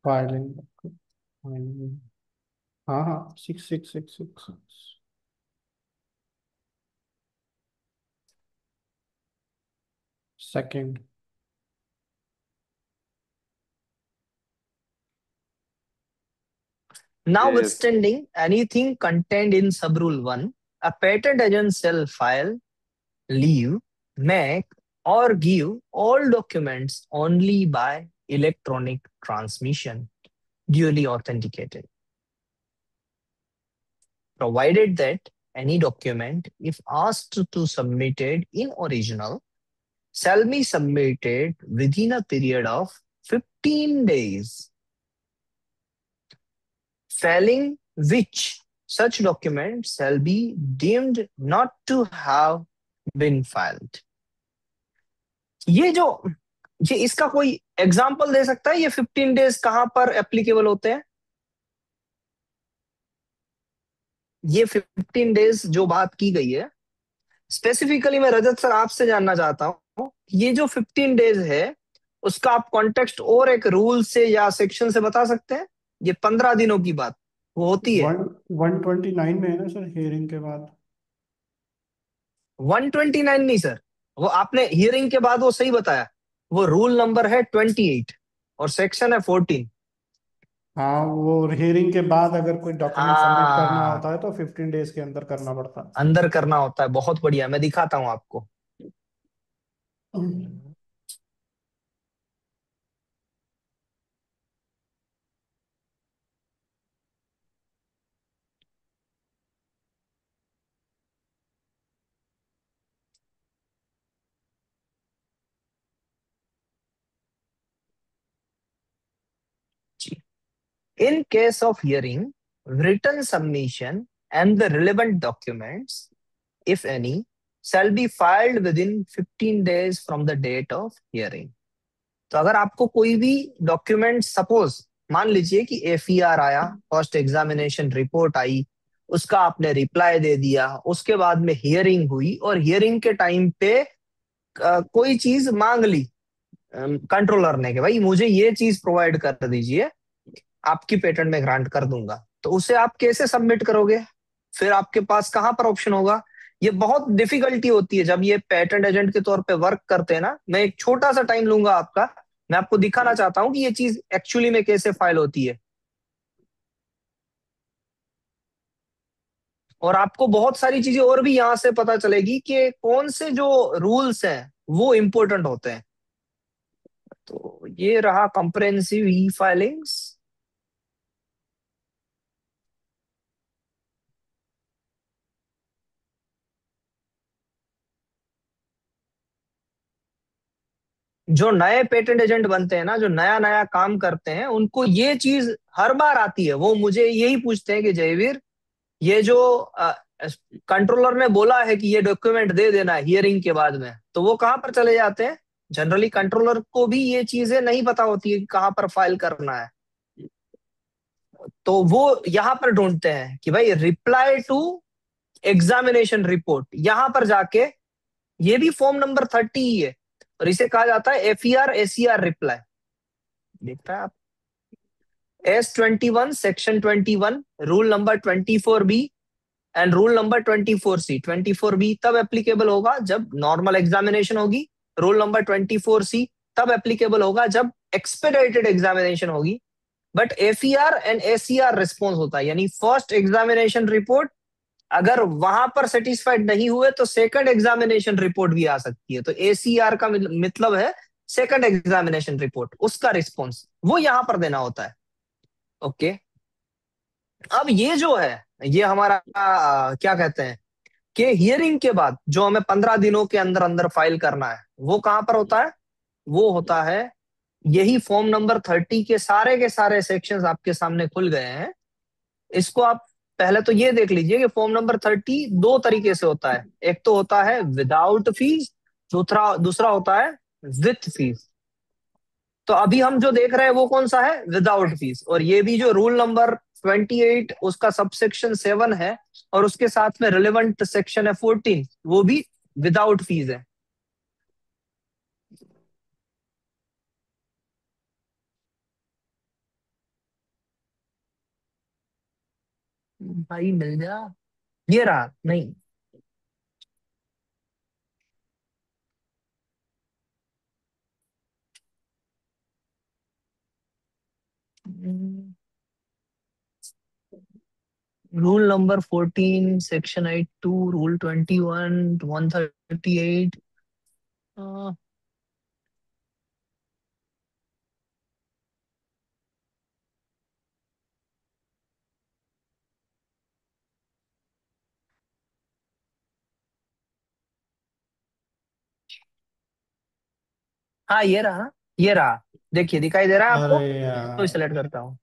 Filing. हाँ हाँ, 6666। Second. Yes. Notwithstanding anything contained in subrule 1, a patent agent shall file, leave, make, or give all documents only by electronic transmission, duly authenticated, provided that any document, if asked to submitted in original, shall be submitted within a period of 15 days, failing which such document shall be deemed not to have been filed। ये इसका कोई example दे सकता है? ये 15 days कहां पर applicable होते हैं? ये 15 डेज जो बात की गई है, स्पेसिफिकली मैं रजत सर आपसे जानना चाहता हूँ, ये जो 15 डेज है उसका आप कॉन्टेक्स्ट और एक रूल से या सेक्शन से बता सकते हैं? ये 15 दिनों की बात वो होती है। 129 में है ना सर, हियरिंग के बाद। 129 नहीं सर, वो आपने हियरिंग के बाद वो सही बताया, वो रूल नंबर है 28 और सेक्शन है 14। हाँ, वो हियरिंग के बाद अगर कोई डॉक्यूमेंट सबमिट करना हाँ, होता है तो 15 डेज के अंदर करना पड़ता अंदर करना होता है। बहुत बढ़िया, मैं दिखाता हूँ आपको। है। In case of hearing, written submission and the relevant documents, if any, shall be filed within 15 days from the date of hearing. तो अगर आपको कोई भी डॉक्यूमेंट, सपोज मान लीजिए कि एफईआर आया, फर्स्ट एग्जामिनेशन रिपोर्ट आई, उसका आपने रिप्लाई दे दिया, उसके बाद में हियरिंग हुई और हियरिंग के टाइम पे कोई चीज मांग ली कंट्रोलर ने कि भाई मुझे ये चीज प्रोवाइड कर दीजिए, आपकी पेटेंट में ग्रांट कर दूंगा, तो उसे आप कैसे सबमिट करोगे? फिर आपके पास कहां पर ऑप्शन होगा? ये बहुत डिफिकल्टी होती है जब ये पेटेंट एजेंट के तौर पे वर्क करते हैं ना। मैं एक छोटा सा टाइम लूंगा आपका, मैं आपको दिखाना चाहता हूं कि ये चीज एक्चुअली में कैसे फाइल होती है। और आपको बहुत सारी चीजें और भी यहां से पता चलेगी कि कौन से जो रूल्स हैं वो इंपॉर्टेंट होते हैं। तो ये रहा कंप्रेहेंसिव ई फाइलिंग्स। जो नए पेटेंट एजेंट बनते हैं ना, जो नया नया काम करते हैं, उनको ये चीज हर बार आती है। वो मुझे यही पूछते हैं कि जयवीर, ये जो कंट्रोलर ने बोला है कि ये डॉक्यूमेंट दे देना हियरिंग के बाद में, तो वो कहाँ पर चले जाते हैं? जनरली कंट्रोलर को भी ये चीजें नहीं पता होती है कि कहाँ पर फाइल करना है, तो वो यहाँ पर ढूंढते हैं कि भाई रिप्लाई टू एग्जामिनेशन रिपोर्ट, यहां पर जाके, ये भी फॉर्म नंबर 30 ही है और इसे कहा जाता है एफईआर एसीआर रिप्लाई। देख रहे हैं आप? S21 section 21 rule number 24B and rule number 24C। 24B तब एप्लीकेबल होगा जब नॉर्मल एग्जामिनेशन होगी, रूल नंबर 24C तब एप्लीकेबल होगा जब एक्सपेडिटेड एग्जामिनेशन होगी। But FER and ACR response होता है, यानी फर्स्ट एग्जामिनेशन रिपोर्ट अगर वहां पर सेटिस्फाइड नहीं हुए तो सेकंड एग्जामिनेशन रिपोर्ट भी आ सकती है। तो एसीआर का मतलब है सेकंड एग्जामिनेशन रिपोर्ट, उसका रिस्पॉन्स वो यहां पर देना होता है। ओके, अब ये जो है, ये हमारा क्या कहते हैं कि हियरिंग के बाद जो हमें 15 दिनों के अंदर अंदर फाइल करना है, वो कहां पर होता है? वो होता है यही फॉर्म नंबर 30 के सारे सेक्शंस आपके सामने खुल गए हैं। इसको आप पहले तो ये देख लीजिए कि फॉर्म नंबर 30 दो तरीके से होता है। एक तो होता है विदाउट फीस, दूसरा दूसरा होता है विथ फीस। तो अभी हम जो देख रहे हैं वो कौन सा है? Without fees. और ये भी जो रूल नंबर 28 उसका सबसेक्शन 7 है और उसके साथ में रिलेवेंट सेक्शन है 14, वो भी विदाउट फीस है। भाई मिल जा, ये रहा नहीं। Rule number 14 section 82 rule 21 138। हाँ ये रहा, ये रहा। देखिए दिखाई दे रहा है आपको? अरे तो यार, सिलेक्ट करता हूँ।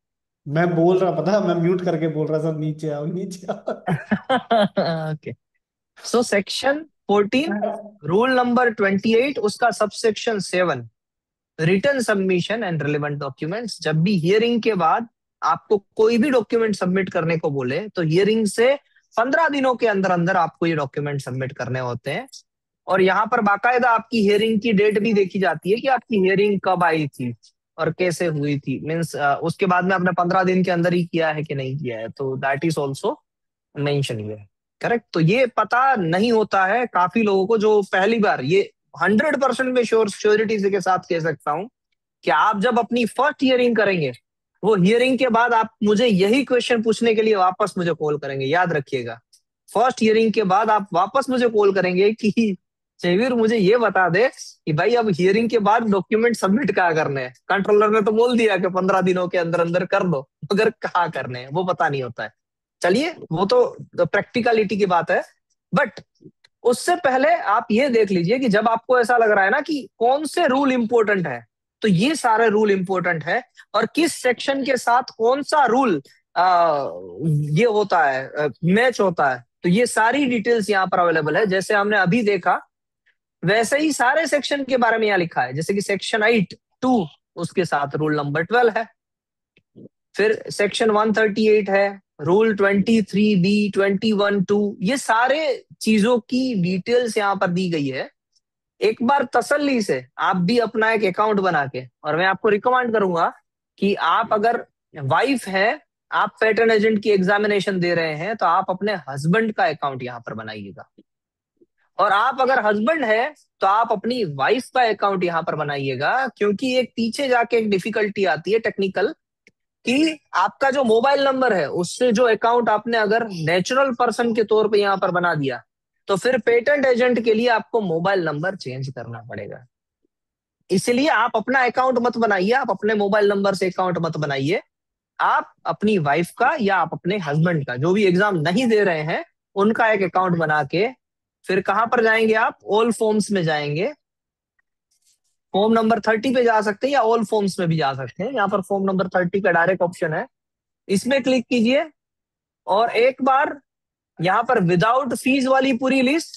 मैं बोल रहा, पता मैं म्यूट करके बोल रहा था, नीचे आओ नीचे आओ। Okay, so section 14 rule number 28 उसका subsection 7 return submission and relevant documents. जब भी हियरिंग के बाद आपको कोई भी डॉक्यूमेंट सबमिट करने को बोले तो हियरिंग से 15 दिनों के अंदर अंदर आपको ये डॉक्यूमेंट सबमिट करने होते हैं। और यहाँ पर बाकायदा आपकी हियरिंग की डेट भी देखी जाती है कि आपकी हियरिंग कब आई थी और कैसे हुई थी, मीन्स उसके बाद में आपने 15 दिन के अंदर ही किया है कि नहीं किया है, तो that is also mention here. Correct. तो ये पता नहीं होता है काफी लोगों को, जो पहली बार, ये 100% में श्योरिटी से के साथ कह सकता हूं कि आप जब अपनी फर्स्ट हियरिंग करेंगे, वो हियरिंग के बाद आप मुझे यही क्वेश्चन पूछने के लिए वापस मुझे कॉल करेंगे, याद रखिएगा। फर्स्ट हियरिंग के बाद आप वापस मुझे कॉल करेंगे कि जयवीर मुझे ये बता दे कि भाई अब हियरिंग के बाद डॉक्यूमेंट सबमिट कहाँ करने हैं। कंट्रोलर ने तो बोल दिया कि 15 दिनों के अंदर अंदर कर दो, मगर कहाँ करने हैं वो पता नहीं होता है। चलिए वो तो प्रैक्टिकलिटी की बात है, बट उससे पहले आप ये देख लीजिए कि जब आपको ऐसा लग रहा है ना कि कौन से रूल इंपॉर्टेंट है, तो ये सारे रूल इंपॉर्टेंट है, और किस सेक्शन के साथ कौन सा रूल ये होता है, मैच होता है, तो ये सारी डिटेल्स यहाँ पर अवेलेबल है। जैसे हमने अभी देखा वैसे ही सारे सेक्शन के बारे में यहाँ लिखा है, जैसे कि सेक्शन 8(2) उसके साथ रूल नंबर 12 है, फिर सेक्शन 138 है, रूल 23B, 21(2), ये सारे चीजों की डिटेल्स यहाँ पर दी गई है। एक बार तसल्ली से आप भी अपना एक अकाउंट बना के, और मैं आपको रिकमेंड करूंगा कि आप अगर वाइफ है, आप पैटर्न एजेंट की एग्जामिनेशन दे रहे हैं, तो आप अपने हस्बैंड का अकाउंट यहाँ पर बनाइएगा, और आप अगर हस्बैंड है तो आप अपनी वाइफ का अकाउंट यहाँ पर बनाइएगा, क्योंकि एक पीछे जाके एक डिफिकल्टी आती है टेक्निकल, कि आपका जो मोबाइल नंबर है उससे जो अकाउंट आपने अगर नेचुरल पर्सन के तौर पे यहाँ पर बना दिया, तो फिर पेटेंट एजेंट के लिए आपको मोबाइल नंबर चेंज करना पड़ेगा। इसलिए आप अपना अकाउंट मत बनाइए, आप अपने मोबाइल नंबर से अकाउंट मत बनाइए, आप अपनी वाइफ का या आप अपने हस्बैंड का, जो भी एग्जाम नहीं दे रहे हैं उनका एक अकाउंट बना के, फिर कहां पर जाएंगे आप, ऑल फॉर्म्स में जाएंगे, फॉर्म नंबर 30 पे जा सकते हैं या ऑल फॉर्म्स में भी जा सकते हैं। यहाँ पर फॉर्म नंबर 30 का डायरेक्ट ऑप्शन है, इसमें क्लिक कीजिए, और एक बार यहाँ पर विदाउट फीस वाली पूरी लिस्ट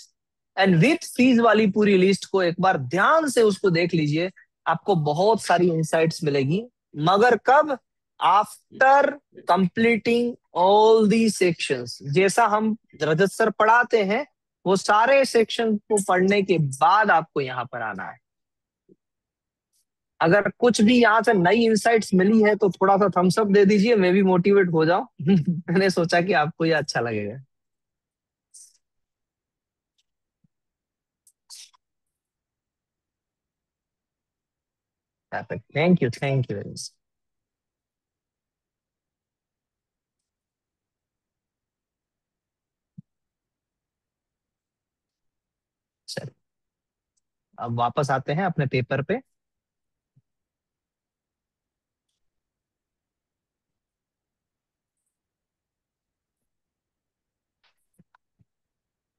एंड विथ फीस वाली पूरी लिस्ट को एक बार ध्यान से उसको देख लीजिए, आपको बहुत सारी इंसाइट्स मिलेगी। मगर कब, after completing all the sections, जैसा हम रजत सर पढ़ाते हैं वो सारे सेक्शन को पढ़ने के बाद आपको यहाँ पर आना है। अगर कुछ भी यहाँ से नई इंसाइट्स मिली है तो थोड़ा सा थम्स अप दे दीजिए, मैं भी मोटिवेट हो जाऊं। मैंने सोचा कि आपको ये अच्छा लगेगा। Thank you very much. चलिए अब वापस आते हैं अपने पेपर पे।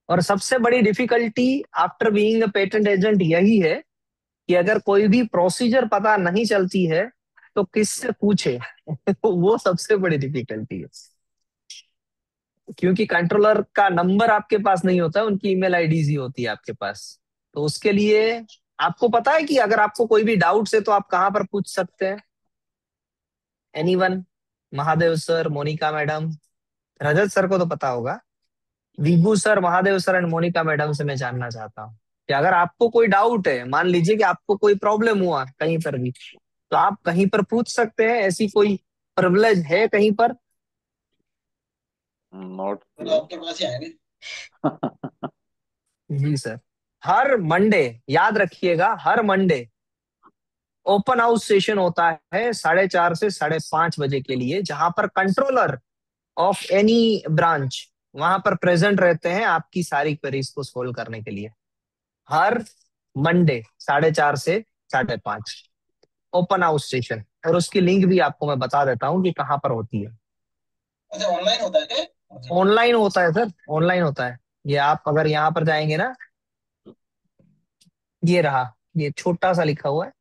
और सबसे बड़ी difficulty after being a patent agent यही है कि अगर कोई भी प्रोसीजर पता नहीं चलती है तो किससे पूछे। वो सबसे बड़ी डिफिकल्टी है, क्योंकि कंट्रोलर का नंबर आपके पास नहीं होता है, उनकी ईमेल आईडीज ही होती है आपके पास। तो उसके लिए आपको पता है कि अगर आपको कोई भी डाउट्स है तो आप कहाँ पर पूछ सकते हैं? Anyone? Mahadev sir, Monika madam, Rajat sir को तो पता होगा, Vibhu sir, Mahadev sir and Monika madam से मैं जानना चाहता हूँ कि अगर आपको कोई डाउट है, मान लीजिए कि आपको कोई प्रॉब्लम हुआ कहीं पर भी, तो आप कहीं पर पूछ सकते हैं, ऐसी कोई प्रिविलेज है कहीं पर? नॉट तो आपके पास ही आएंगे। जी सर। हर मंडे, याद रखिएगा, हर मंडे ओपन हाउस सेशन होता है 4:30 से 5:30 बजे के लिए, जहां पर कंट्रोलर ऑफ एनी ब्रांच वहां पर प्रेजेंट रहते हैं आपकी सारी क्वेरीज को सोल्व करने के लिए। हर मंडे 4:30 से 5:30 ओपन हाउस सेशन, और उसकी लिंक भी आपको मैं बता देता हूँ कि कहाँ पर होती है। अच्छा, ऑनलाइन होता है क्या? ऑनलाइन होता है सर, ऑनलाइन होता है। ये आप अगर यहाँ पर जाएंगे ना, ये रहा, ये छोटा सा लिखा हुआ है,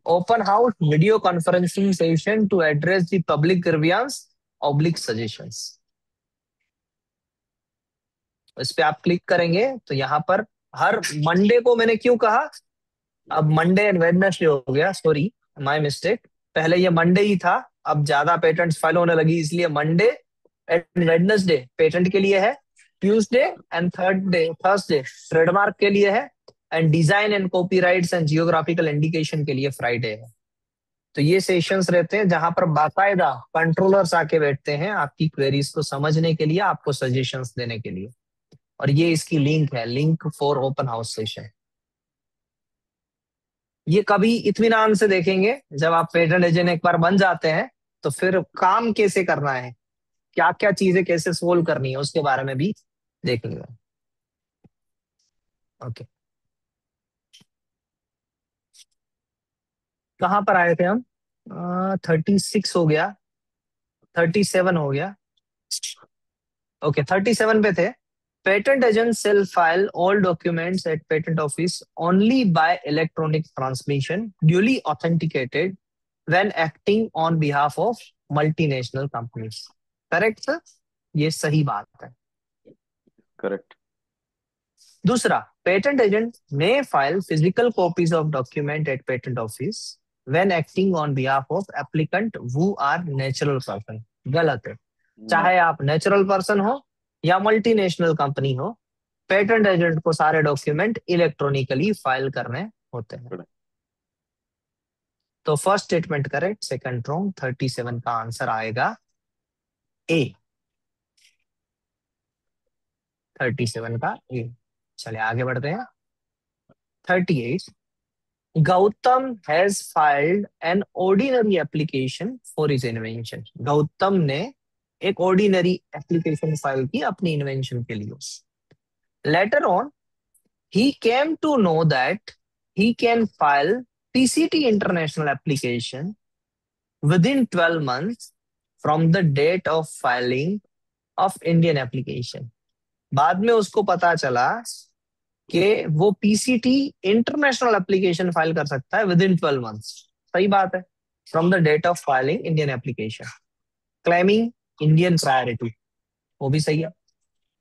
open house video conferencing session to address the public grievances oblique suggestions. इस पे आप क्लिक करेंगे तो यहाँ पर हर मंडे को, मैंने क्यों कहा, अब मंडे एंड वेडनेसडे हो गया, सॉरी माय मिस्टेक, पहले ये मंडे ही था, अब ज्यादा पेटेंट्स फाइल होने लगी, इसलिए मंडे एंड वेडनेसडे पेटेंट के लिए है, ट्यूसडे एंड थर्सडे ट्रेडमार्क के लिए है, and design and copyrights and geographical indication के लिए फ्राइडे है। तो ये सेशंस रहते हैं जहां पर बाकायदा कंट्रोलर्स आके बैठते हैं आपकी क्वेरीज को समझने के लिए, आपको सजेशंस देने के लिए। और ये इसकी लिंक है, link for open house session. ये कभी इत्मीनान से देखेंगे जब आप पेटेंट एजेंट एक बार बन जाते हैं, तो फिर काम कैसे करना है, क्या क्या चीजें कैसे सोल्व करनी है, उसके बारे में भी देखेंगे। ओके, कहाँ पर आए थे हम? 36 हो गया, 37 हो गया। ओके, 37 पे थे। Patent agent shall file all documents at patent office only by electronic transmission duly authenticated when acting on behalf of multinational companies. Correct sir, ये सही बात है। करेक्ट। दूसरा, patent agent may file physical copies of document at patent office when acting on behalf of applicant who are natural person. गलत है। चाहे आप natural person हो या मल्टीनेशनल कंपनी हो, पेटेंट एजेंट को सारे डॉक्यूमेंट इलेक्ट्रॉनिकली फाइल करने होते हैं। Correct. तो first statement correct, second wrong. 37 का आंसर आएगा ए, 37 का ए। चलिए आगे बढ़ते हैं। 38, Gautam has filed an ordinary application for his invention. Gautam ने एक ऑर्डिनरी एप्लीकेशन फाइल की अपनी इन्वेंशन के लिए। Later on he came to know that he can file PCT international application within 12 months from the date of filing of Indian application। बाद में उसको पता चला कि वो पीसीटी इंटरनेशनल एप्लीकेशन फाइल कर सकता है विद इन 12 मंथ्स। सही बात है, from the date of filing Indian application, claiming Indian priority, वो भी सही है।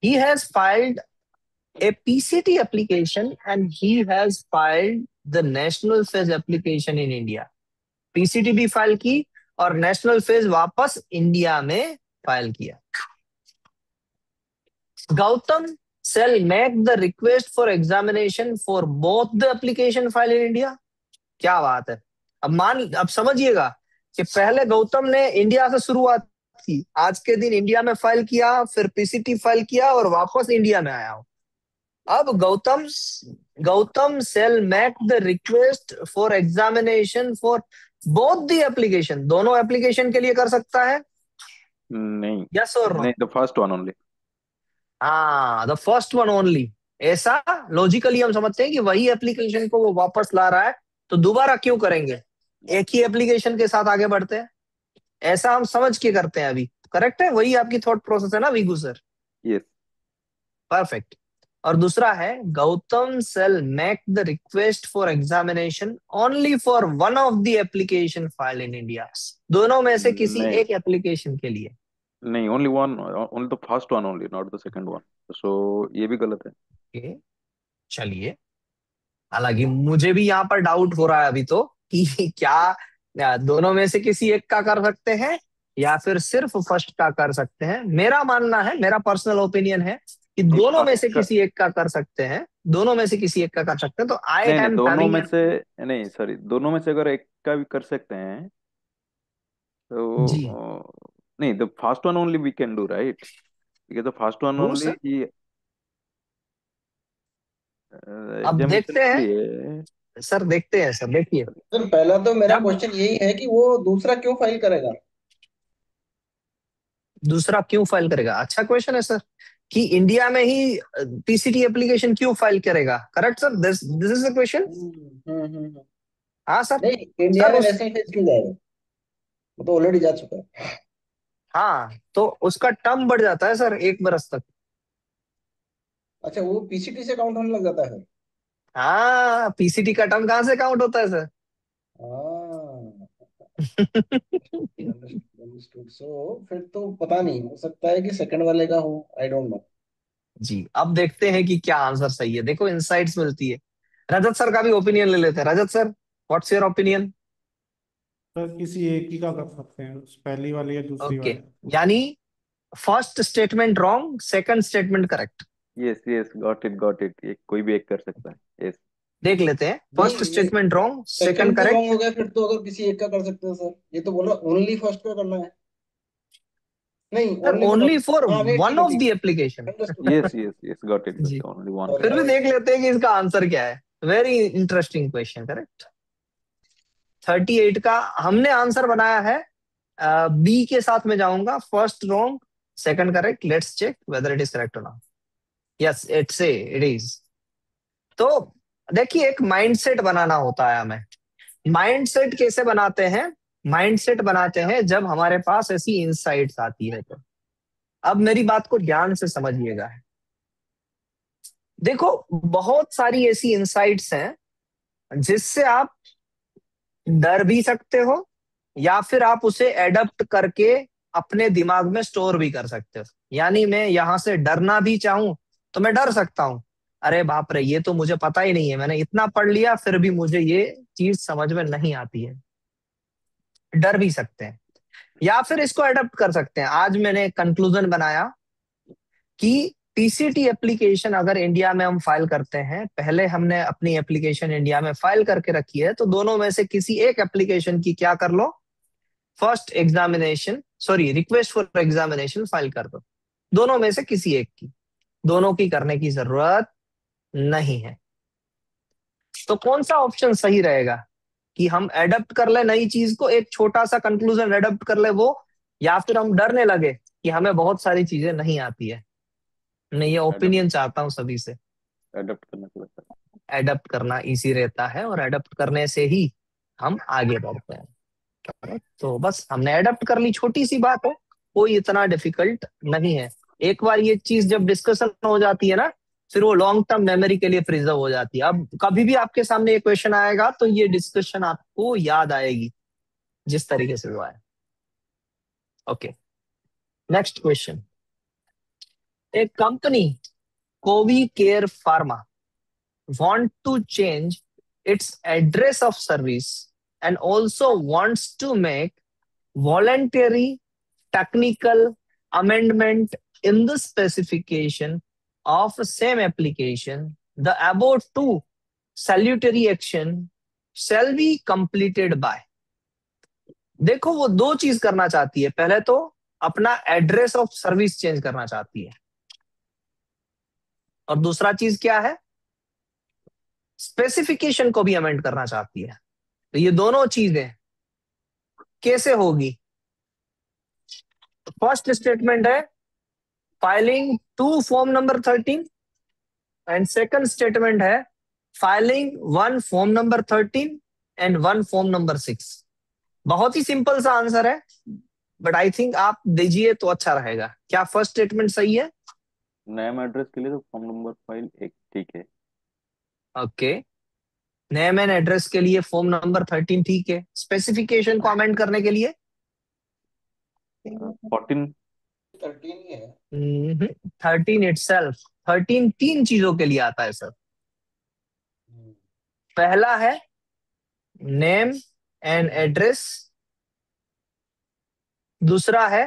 He has filed a PCT application and he has filed the national phase application in India। PCT भी फाइल की और नेशनल फेज वापस इंडिया में file किया। Gautam shall make the request for examination for both the application file in India। क्या बात है। अब समझिएगा कि पहले गौतम ने इंडिया से शुरुआत की, आज के दिन इंडिया में फाइल किया, फिर पीसीटी फाइल किया और वापस इंडिया में आया हो। अब Gautam shall make the request for examination for both the application। दोनों एप्लीकेशन के लिए कर सकता है? नहीं, यस और नो? नहीं, द फर्स्ट वन ओनली। हाँ, द फर्स्ट वन ओनली। ऐसा लॉजिकली हम समझते हैं कि वही एप्लीकेशन को वो वापस ला रहा है, तो दोबारा क्यों करेंगे, एक ही एप्लीकेशन के साथ आगे बढ़ते हैं। ऐसा हम समझ के करते हैं अभी। करेक्ट है, वही आपकी थॉट प्रोसेस है ना विगू सर? यस। परफेक्ट। और दूसरा है, Gautam shall make the request for examination only for one of the application file in India। दोनों में से किसी नहीं, एक एप्लीकेशन के लिए। नहीं, only one, only the first one only, not the second one. So ये भी गलत है। Okay, चलिए, हालांकि मुझे भी यहाँ पर डाउट हो रहा है अभी तो कि क्या दोनों में से किसी एक का कर सकते हैं या फिर सिर्फ फर्स्ट का कर सकते हैं। मेरा मानना है, मेरा पर्सनल ओपिनियन है कि दोनों में से किसी एक का कर सकते हैं, दोनों में से किसी एक का कर सकते हैं। तो आई नहीं, नहीं, एम दोनों हैविंग, में से नहीं, सॉरी, दोनों में से अगर एक का भी कर सकते हैं जी तो नहीं, the first one only we can do, right? Because the first one वो ओनली सर ही अब एग्जामिनेशन देखते के हैं। लिए। सर देखते हैं, सर देखिए, सर पहला तो मेरा जब क्वेश्चन यही है कि वो दूसरा क्यों फाइल करेगा। दूसरा क्यों फाइल करेगा, अच्छा क्वेश्चन है सर, कि इंडिया में ही पीसीटी एप्लीकेशन क्यों फाइल करेगा। Correct sir, this this is the question. हाँ सर। नहीं, इंडिया सर में उस, नेशनल फेज क्यों जाएगा, वो तो ऑलरेडी जा चुका है। हाँ तो उसका टर्म बढ़ जाता है सर 1 बरस तक। अच्छा, वो पीसीटी से काउंट होने लग जाता है। हाँ, पीसीटी का टर्म कहाँ से काउंट होता है सर? अंडरस्टूड। सो फिर तो पता नहीं, हो सकता है कि सेकंड वाले का हो, आई डोंट नो। जी, अब देखते हैं कि क्या आंसर सही है। देखो इनसाइट्स मिलती है। रजत सर का भी ओपिनियन ले लेते हैं। Rajat sir, what's your opinion? Sir किसी एक ही का कर सकते हैं, पहली वाली या दूसरी ओके, वाली। यानी first statement wrong, second statement correct. Yes yes, got it, एक कोई भी एक कर सकता है। यस। देख लेते हैं। नहीं, फर्स्ट ये स्टेटमेंट रॉन्ग, सेकंड सेकंड तो रॉन्ग करेक्ट। हो गया, फिर तो अगर किसी एक का कर सकते हैं सर, ये तो बोला ओनली फर्स्ट का करना है। नहीं, sir only for, only for हाँ नहीं ठीक वन है ऑफ ठीक द है, application. Understood. Yes yes yes, got it, जी, ओनली वन सॉरी फिर भी फर्स्ट। देख लेते हैं कि इसका आंसर क्या है। Very interesting question, correct. 38 का हमने आंसर बनाया है। बी के साथ में जाऊंगा, first wrong, second correct. Let's check whether it is correct और नॉट। Yes, it is. तो देखिए, एक माइंडसेट बनाना होता है हमें। माइंडसेट कैसे बनाते हैं? माइंडसेट बनाते हैं जब हमारे पास ऐसी इंसाइट्स आती है। तो अब मेरी बात को ध्यान से समझिएगा। देखो, बहुत सारी ऐसी इंसाइट्स हैं जिससे आप डर भी सकते हो, या फिर आप उसे एडप्ट करके अपने दिमाग में स्टोर भी कर सकते हो। यानी मैं यहां से डरना भी चाहूं तो मैं डर सकता हूं, अरे बाप रे, ये तो मुझे पता ही नहीं है, मैंने इतना पढ़ लिया फिर भी मुझे ये चीज समझ में नहीं आती है। डर भी सकते हैं। या फिर इसको एडप्ट कर सकते हैं। आज मैंने कंक्लूजन बनाया कि पीसीटी एप्लीकेशन अगर इंडिया में हम फाइल करते हैं, पहले हमने अपनी एप्लीकेशन इंडिया में फाइल करके रखी है, तो दोनों में से किसी एक एप्लीकेशन की क्या कर लो, first examination, sorry, request for examination file कर दो। दोनों में से किसी एक की, दोनों की करने की जरूरत नहीं है। तो कौन सा ऑप्शन सही रहेगा कि हम एडप्ट कर ले नई चीज को, एक छोटा सा कंक्लूजन एडप्ट कर ले वो, या फिर हम डरने लगे कि हमें बहुत सारी चीजें नहीं आती है? मैं ये एडप्ट, ओपिनियन चाहता हूँ सभी से। एडप्ट करना पड़ता एडप्ट करना इजी रहता है, और एडप्ट करने से ही हम आगे बढ़ते हैं। तो बस हमने एडप्ट कर ली, छोटी सी बात है, कोई इतना डिफिकल्ट नहीं है। एक बार ये चीज जब डिस्कशन हो जाती है ना, फिर वो लॉन्ग टर्म मेमोरी के लिए प्रिजर्व हो जाती है। अब कभी भी आपके सामने ये क्वेश्चन आएगा तो ये डिस्कशन आपको याद आएगी, जिस तरीके से वो आया। Okay, next question. एक company, Covi Care Pharma, want to change its address of service and also wants to make voluntary technical amendment in the specification of same application. The above two salutary action shall be completed by। देखो, वो दो चीज करना चाहती है। पहले तो अपना एड्रेस ऑफ सर्विस चेंज करना चाहती है, और दूसरा चीज क्या है, स्पेसिफिकेशन को भी अमेंड करना चाहती है। तो ये दोनों चीजें कैसे होगी? फर्स्ट स्टेटमेंट है filing two form number 13, and second statement है filing one form number 13 and one form number 6। बहुत ही सिंपल सा आंसर है, बट आई थिंक आप दीजिए तो अच्छा रहेगा। क्या फर्स्ट स्टेटमेंट सही है? है। नेम एड्रेस के लिए तो फॉर्म नंबर फाइल एक ठीक है। ओके, नेम एंड एड्रेस के लिए फॉर्म नंबर 13 ठीक है। स्पेसिफिकेशन को अमेंड करने के लिए 14। 13 ही है। 13 इटसेल्फ। 13 तीन चीजों के लिए आता है सर। पहला है नेम एंड एड्रेस, दूसरा है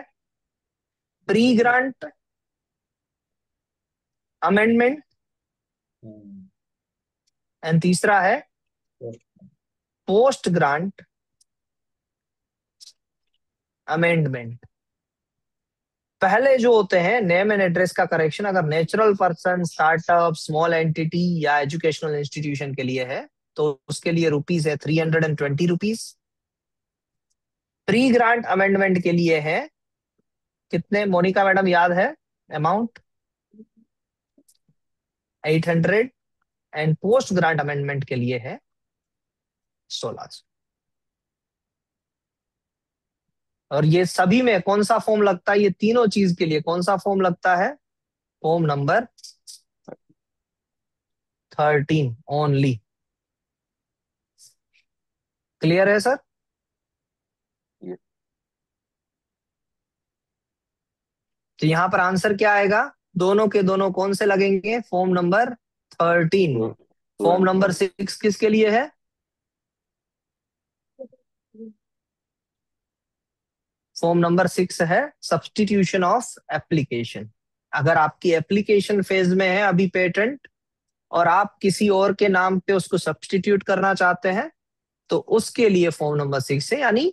प्री ग्रांट अमेंडमेंट, एंड तीसरा है पोस्ट ग्रांट अमेंडमेंट। पहले जो होते हैं नेम एंड एड्रेस का करेक्शन, अगर natural person, startup, small entity या एजुकेशनल इंस्टीट्यूशन के लिए है तो उसके लिए रुपीज है 320 रुपीज। प्री ग्रांट अमेंडमेंट के लिए है कितने, मोनिका मैडम याद है amount? 800। And post grant amendment के लिए है 1600। और ये सभी में कौन सा फॉर्म लगता है? ये तीनों चीज के लिए कौन सा फॉर्म लगता है? Form number 13 only. क्लियर है सर? Yes. तो यहां पर आंसर क्या आएगा? दोनों के दोनों कौन से लगेंगे? Form number 13। फॉर्म नंबर 6 किसके लिए है? फॉर्म नंबर 6 है सब्स्टिट्यूशन ऑफ एप्लीकेशन। अगर आपकी एप्लीकेशन फेज में है अभी पेटेंट और आप किसी और के नाम पे उसको सब्स्टिट्यूट करना चाहते हैं तो उसके लिए फॉर्म नंबर 6 है, यानी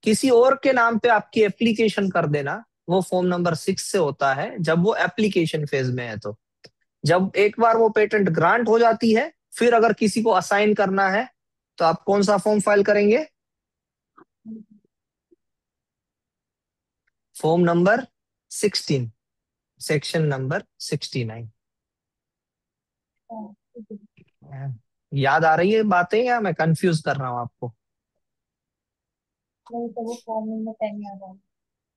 किसी और के नाम पे आपकी एप्लीकेशन कर देना, वो फॉर्म नंबर 6 से होता है जब वो एप्लीकेशन फेज में है। तो जब एक बार वो पेटेंट ग्रांट हो जाती है फिर अगर किसी को असाइन करना है तो आप कौन सा फॉर्म फाइल करेंगे? Form number 16, section number 69। याद आ रही है बातें या मैं कंफ्यूज कर रहा हूं आपको? नहीं तो वो फॉर्म नंबर 10 याद आ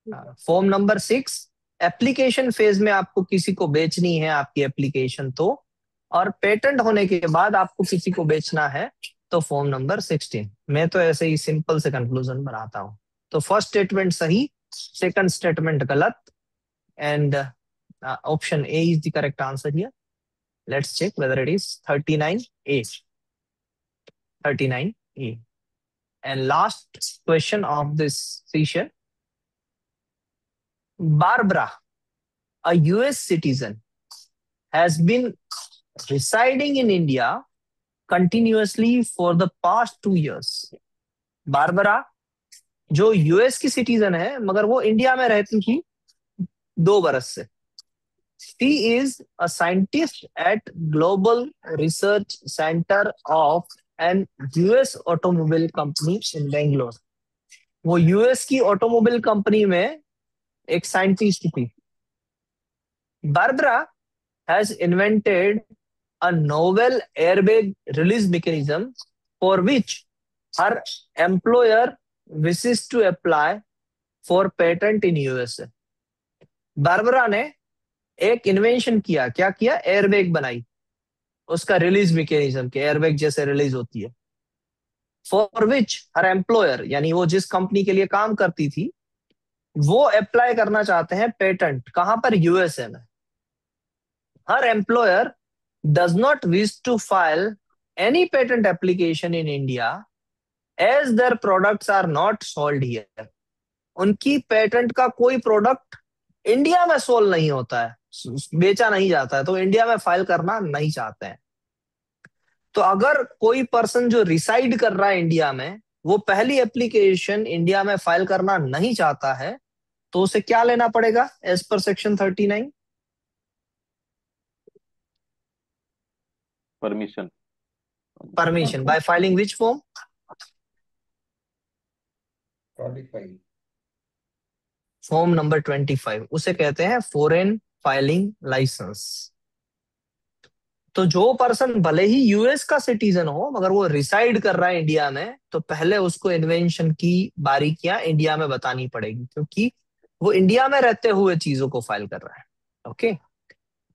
रहा है। फॉर्म नंबर 6 एप्लीकेशन फेज में आपको किसी को बेचनी है आपकी एप्लीकेशन तो, और पेटेंट होने के बाद आपको किसी को बेचना है तो फॉर्म नंबर 16। मैं तो ऐसे ही सिंपल से कंक्लूजन बनाता हूं। तो फर्स्ट स्टेटमेंट सही, सेकंड स्टेटमेंट गलत, and option A is the correct answer here. Let's check whether it is 39A। 39A। And last question of this session. Barbara, a US citizen, has been residing in India continuously for the past 2 years. Barbara जो US की citizen है मगर वो India में रहती थी 2 बरस से। She is a scientist at Global Research Center of an US automobile company in Bangalore. वो यूएस की ऑटोमोबाइल कंपनी में एक साइंटिस्ट थी। Barbara has invented a novel airbag release mechanism for which her employer wishes to apply for patent in USA. Barbara ने एक invention किया, क्या किया? एयरबैग बनाई, उसका रिलीज मैकेनिज्म के एयरबैग जैसे रिलीज होती है। फॉर विच हर एम्प्लॉयर, यानी वो जिस कंपनी के लिए काम करती थी वो अप्लाई करना चाहते हैं पेटेंट, कहां पर? यूएसए में। Her employer does not wish to file any patent application in India as their products are not sold here. उनकी पेटेंट का कोई प्रोडक्ट इंडिया में सोल्ड नहीं होता है, बेचा नहीं जाता है, तो इंडिया में फाइल करना नहीं चाहते हैं। तो अगर कोई पर्सन जो रिसाइड कर रहा है इंडिया में वो पहली एप्लीकेशन इंडिया में फाइल करना नहीं चाहता है तो उसे क्या लेना पड़ेगा as per section 39? Permission. Permission by filing which form? 25। Form number 25, उसे कहते हैं फॉरेन फाइलिंग लाइसेंस। तो जो पर्सन भले ही यूएस का सिटीजन हो मगर वो रिसाइड कर रहा है इंडिया में तो पहले उसको इन्वेंशन की बारीकियां इंडिया में बतानी पड़ेगी क्योंकि वो इंडिया में रहते हुए चीजों को फाइल कर रहा है। ओके,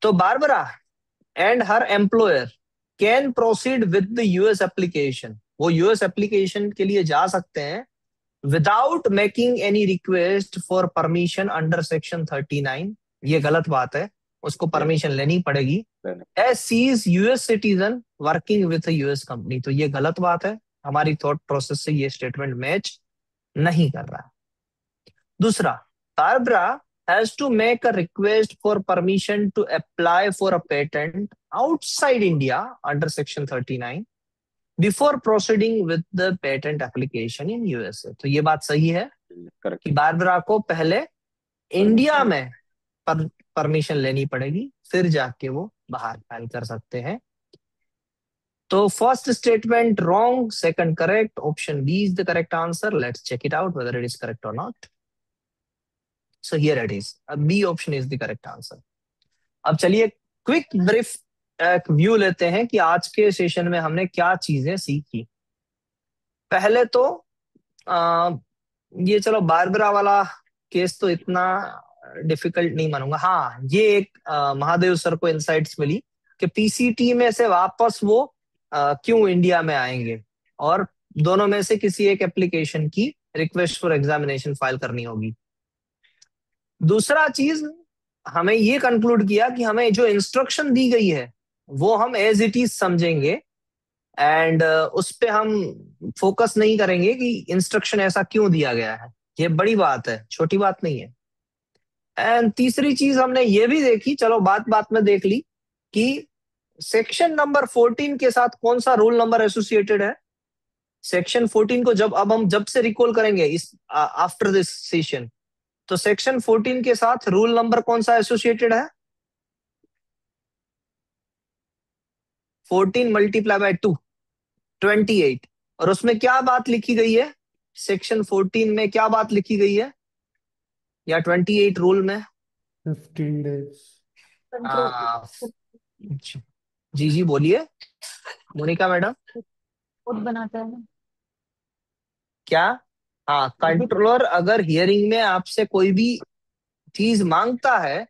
तो Barbara and her employer can proceed with the US application. वो यूएस एप्लीकेशन के लिए जा सकते हैं without making any request for permission under section 39। ये गलत बात है, उसको परमिशन लेनी पड़ेगी as C is US citizen working with US company. तो ये गलत बात है, हमारी थॉट प्रोसेस से ये स्टेटमेंट मैच नहीं कर रहा है। दूसरा, Barbara has to make a request for permission to apply for a patent outside India under section 39 before proceeding with the patent application in USA। तो ये बात सही है कि बारबरा को पहले इंडिया में परमिशन लेनी पड़ेगी फिर जाके वो बाहर फाइल कर सकते हैं। तो first statement wrong, second correct, option B is the correct answer. Let's check it out whether it is correct और not. So here it is. B option is the correct answer. अब चलिए quick brief view लेते हैं कि आज के session में हमने क्या चीजें सीखी। पहले तो ये चलो बारबरा वाला केस तो इतना डिफिकल्ट नहीं मानूंगा। हाँ, ये एक महादेव सर को इनसाइट्स मिली कि पीसीटी में से वापस वो क्यों इंडिया में आएंगे और दोनों में से किसी एक एप्लीकेशन की रिक्वेस्ट फॉर एग्जामिनेशन फाइल करनी होगी। दूसरा चीज, हमें ये कंक्लूड किया कि हमें जो इंस्ट्रक्शन दी गई है वो हम एज इट इज समझेंगे एंड उस पे हम फोकस नहीं करेंगे कि इंस्ट्रक्शन ऐसा क्यों दिया गया है, ये बड़ी बात है, छोटी बात नहीं है। एंड तीसरी चीज हमने ये भी देखी, चलो बात बात में देख ली, कि सेक्शन नंबर 14 के साथ कौन सा रूल नंबर एसोसिएटेड है। सेक्शन 14 को जब से रिकॉल करेंगे इस आफ्टर दिस सेशन, तो सेक्शन 14 के साथ रूल नंबर कौन सा एसोसिएटेड है? 14 मल्टीप्लाई बाय 2, 28। और उसमें क्या बात लिखी गई है? सेक्शन 14 में क्या बात लिखी गई है, या 28 रूल में? 15 days। कंट्रोल आ, जी जी बोलिए मोनिका मैडम। खुद बनाता है ना। क्या? हाँ, कंट्रोलर अगर हियरिंग में आपसे कोई भी चीज मांगता है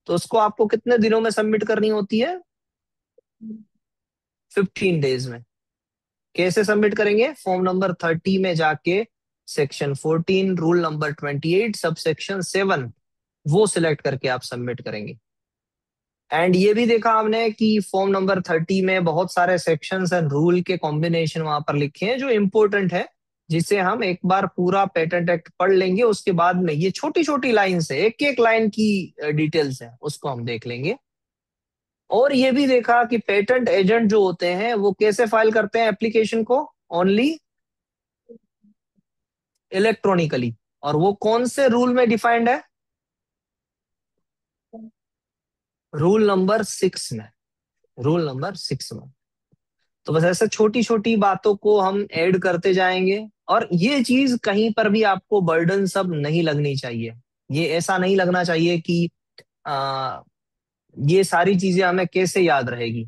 तो उसको आपको कितने दिनों में सबमिट करनी होती है? 15 डेज में। कैसे सबमिट करेंगे? फॉर्म नंबर 30 में जाके section 14 rule number 28 sub section 7 वो सिलेक्ट करके आप सबमिट करेंगे। एंड ये भी देखा हमने कि फॉर्म नंबर 30 में बहुत सारे सेक्शंस एंड रूल के कॉम्बिनेशन वहां पर लिखे हैं जो इम्पोर्टेंट है, जिसे हम एक बार पूरा पेटेंट एक्ट पढ़ लेंगे, उसके बाद में ये छोटी छोटी लाइन से एक एक लाइन की डिटेल्स है उसको हम देख लेंगे। और ये भी देखा कि पेटेंट एजेंट जो होते हैं वो कैसे फाइल करते हैं एप्लीकेशन को? Only electronically. और वो कौन से रूल में डिफाइंड है? रूल नंबर 6 में। रूल नंबर 6 में। तो बस ऐसे छोटी छोटी बातों को हम ऐड करते जाएंगे, और ये चीज कहीं पर भी आपको बर्डन सब नहीं लगनी चाहिए। ये ऐसा नहीं लगना चाहिए कि आ, ये सारी चीजें हमें कैसे याद रहेगी।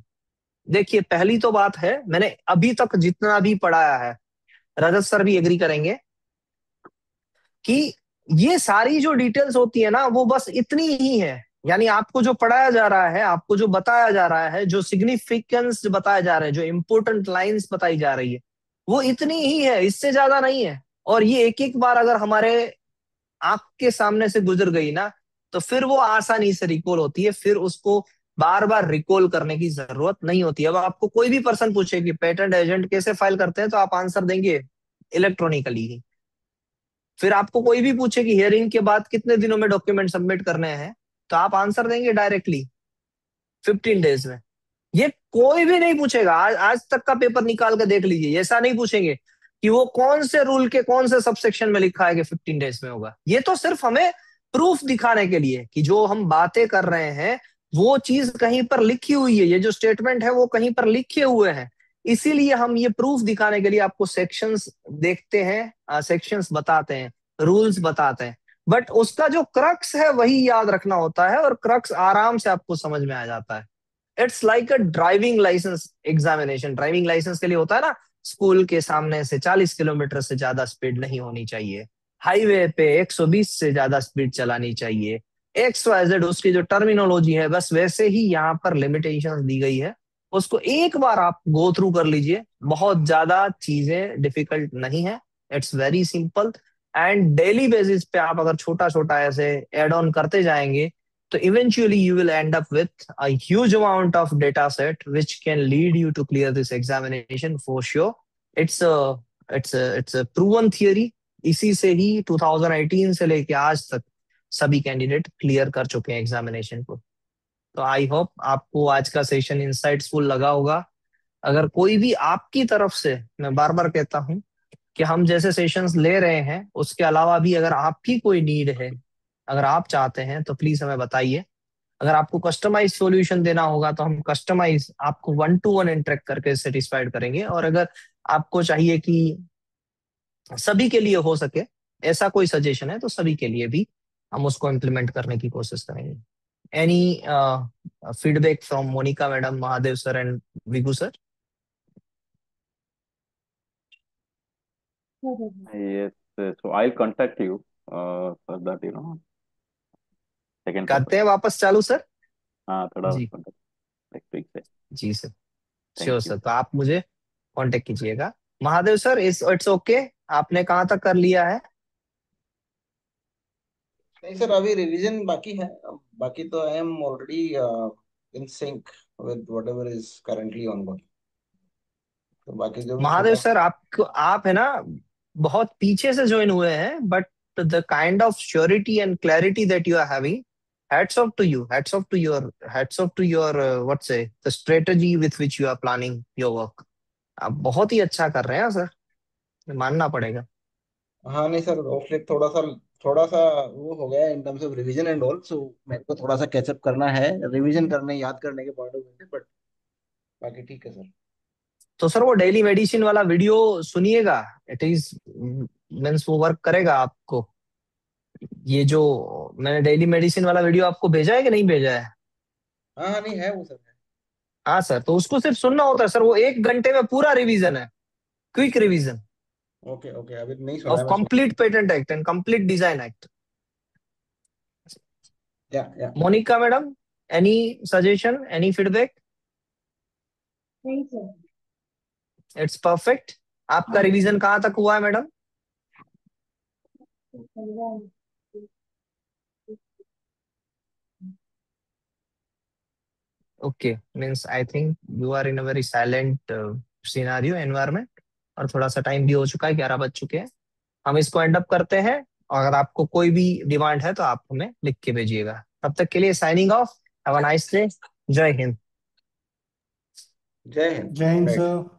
देखिए पहली तो बात है, मैंने अभी तक जितना भी पढ़ाया है, रजत सर भी एग्री करेंगे कि ये सारी जो डिटेल्स होती है ना वो बस इतनी ही है। यानी आपको जो पढ़ाया जा रहा है, आपको जो बताया जा रहा है, जो सिग्निफिकेंस बताया जा रहा है, जो इंपॉर्टेंट लाइंस बताई जा रही है, वो इतनी ही है, इससे ज्यादा नहीं है। और ये एक एक बार अगर हमारे आंख के सामने से गुजर गई ना, तो फिर वो आसानी से रिकॉल होती है, फिर उसको बार बार रिकॉल करने की जरूरत नहीं होती। अब आपको कोई भी पर्सन पूछे कि पेटेंट एजेंट कैसे फाइल करते हैं, तो आप आंसर देंगे इलेक्ट्रॉनिकली ही। फिर आपको कोई भी पूछे कि हियरिंग के बाद कितने दिनों में डॉक्यूमेंट सबमिट करने हैं, तो आप आंसर देंगे डायरेक्टली 15 डेज में। ये कोई भी नहीं पूछेगा। आज तक का पेपर निकाल के देख लीजिए, ऐसा नहीं पूछेंगे कि वो कौन से रूल के कौन से सबसेक्शन में लिखा है कि 15 डेज में होगा। ये तो सिर्फ हमें प्रूफ दिखाने के लिए कि जो हम बातें कर रहे हैं वो चीज कहीं पर लिखी हुई है, ये जो स्टेटमेंट है वो कहीं पर लिखे हुए हैं। इसीलिए हम ये प्रूफ दिखाने के लिए आपको सेक्शंस देखते हैं, सेक्शंस बताते हैं, रूल्स बताते हैं। बट उसका जो क्रक्स है वही याद रखना होता है, और क्रक्स आराम से आपको समझ में आ जाता है। It's like a driving licence examination. Driving licence के लिए होता है ना, स्कूल के सामने से 40 किलोमीटर से ज्यादा स्पीड नहीं होनी चाहिए, हाईवे पे 120 से ज्यादा स्पीड चलानी चाहिए, एक्स वाई जेड उसकी जो टर्मिनोलॉजी है, बस वैसे ही यहाँ पर लिमिटेशंस दी गई है। उसको एक बार आप गो थ्रू कर लीजिए, बहुत ज्यादा चीजें डिफिकल्ट नहीं है, it's very simple. And daily basis पे आप अगर छोटा छोटा ऐसे एड ऑन करते जाएंगे, so eventually you will end up with a huge amount of data set which can lead you to clear this examination for sure. It's a it's a proven theory. इसी से ही 2018 से लेके आज तक सभी candidate clear कर चुके हैं एग्जामिनेशन को। तो आई होप आपको आज का सेशन इंसाइट्सफुल लगा होगा। अगर कोई भी आपकी तरफ से, मैं बार बार कहता हूं कि हम जैसे सेशंस ले रहे हैं उसके अलावा भी अगर आपकी कोई नीड है, अगर आप चाहते हैं तो प्लीज हमें बताइए। अगर आपको कस्टमाइज सॉल्यूशन देना होगा तो हम कस्टमाइज आपको 1 to 1 इंटरेक्ट करके सेटिस्फाइड करेंगे। और अगर आपको चाहिए कि सभी के लिए हो सके, ऐसा कोई सजेशन है, तो सभी के लिए भी हम उसको इम्प्लीमेंट करने की कोशिश करेंगे। Any feedback from Monika madam, Mahadev sir and Vigu sir? Yes, so I'll contact you for that, second करते paper. हैं वापस चालू सर? हाँ, थोड़ा जी contact next week से। जी sir, sure Thank you. Sir. तो आप मुझे कांटेक्ट कीजिएगा। महादेव सर, इट्स ओके, आपने कहाँ तक कर लिया है? नहीं सर, अभी रिवीजन बाकी है। बाकी तो I am already in sync with whatever is currently on board. तो बाकी जो भी महादेव छोटा। सर, आप है ना बहुत पीछे से ज्वाइन हुए हैं, but the kind of surety and clarity that you are having, hats off to you, hats off to your what say the strategy with which you are planning your work. आप बहुत ही अच्छा कर रहे हैं sir, मानना पड़ेगा। हाँ नहीं सर, ऑफ लेट थोड़ा सा वो हो गया in terms of revision and all, so मेरे को थोड़ा सा कैचअप करना है, रिवीजन करने याद करने के पॉइंट ऑफ व्यू से, बट बाकी ठीक है सर। तो सर वो डेली मेडिसिन वाला वीडियो सुनिएगा, इट इज मीन्स वो वर्क करेगा आपको। ये जो मैंने डेली मेडिसिन वाला वीडियो आपको भेजा है कि नहीं भेजा है? हाँ हाँ, नहीं है वो सर है। हाँ सर, तो उसको सिर्फ सुनना होता है सर, वो 1 घंटे में पूरा रिवीजन है, क्विक रिवीजन ओके ओके, अभी नहीं सुना ऑफ है, मैं सुन। Complete patent act and complete design act. या Monika madam, any suggestion, any feedback? नहीं सर। It's perfect. आपका रिवीजन कहाँ तक हुआ है madam? Okay, means I think you are in a very silent scenario environment, और थोड़ा सा टाइम भी हो चुका है, 11 बज चुके हैं। हम इसको एंड अप करते हैं, और अगर आपको कोई भी डिमांड है तो आप हमें लिख के भेजिएगा। तब तक के लिए signing off, have a nice day, जय हिंद। जय हिंद। जय हिंद राइट। सर।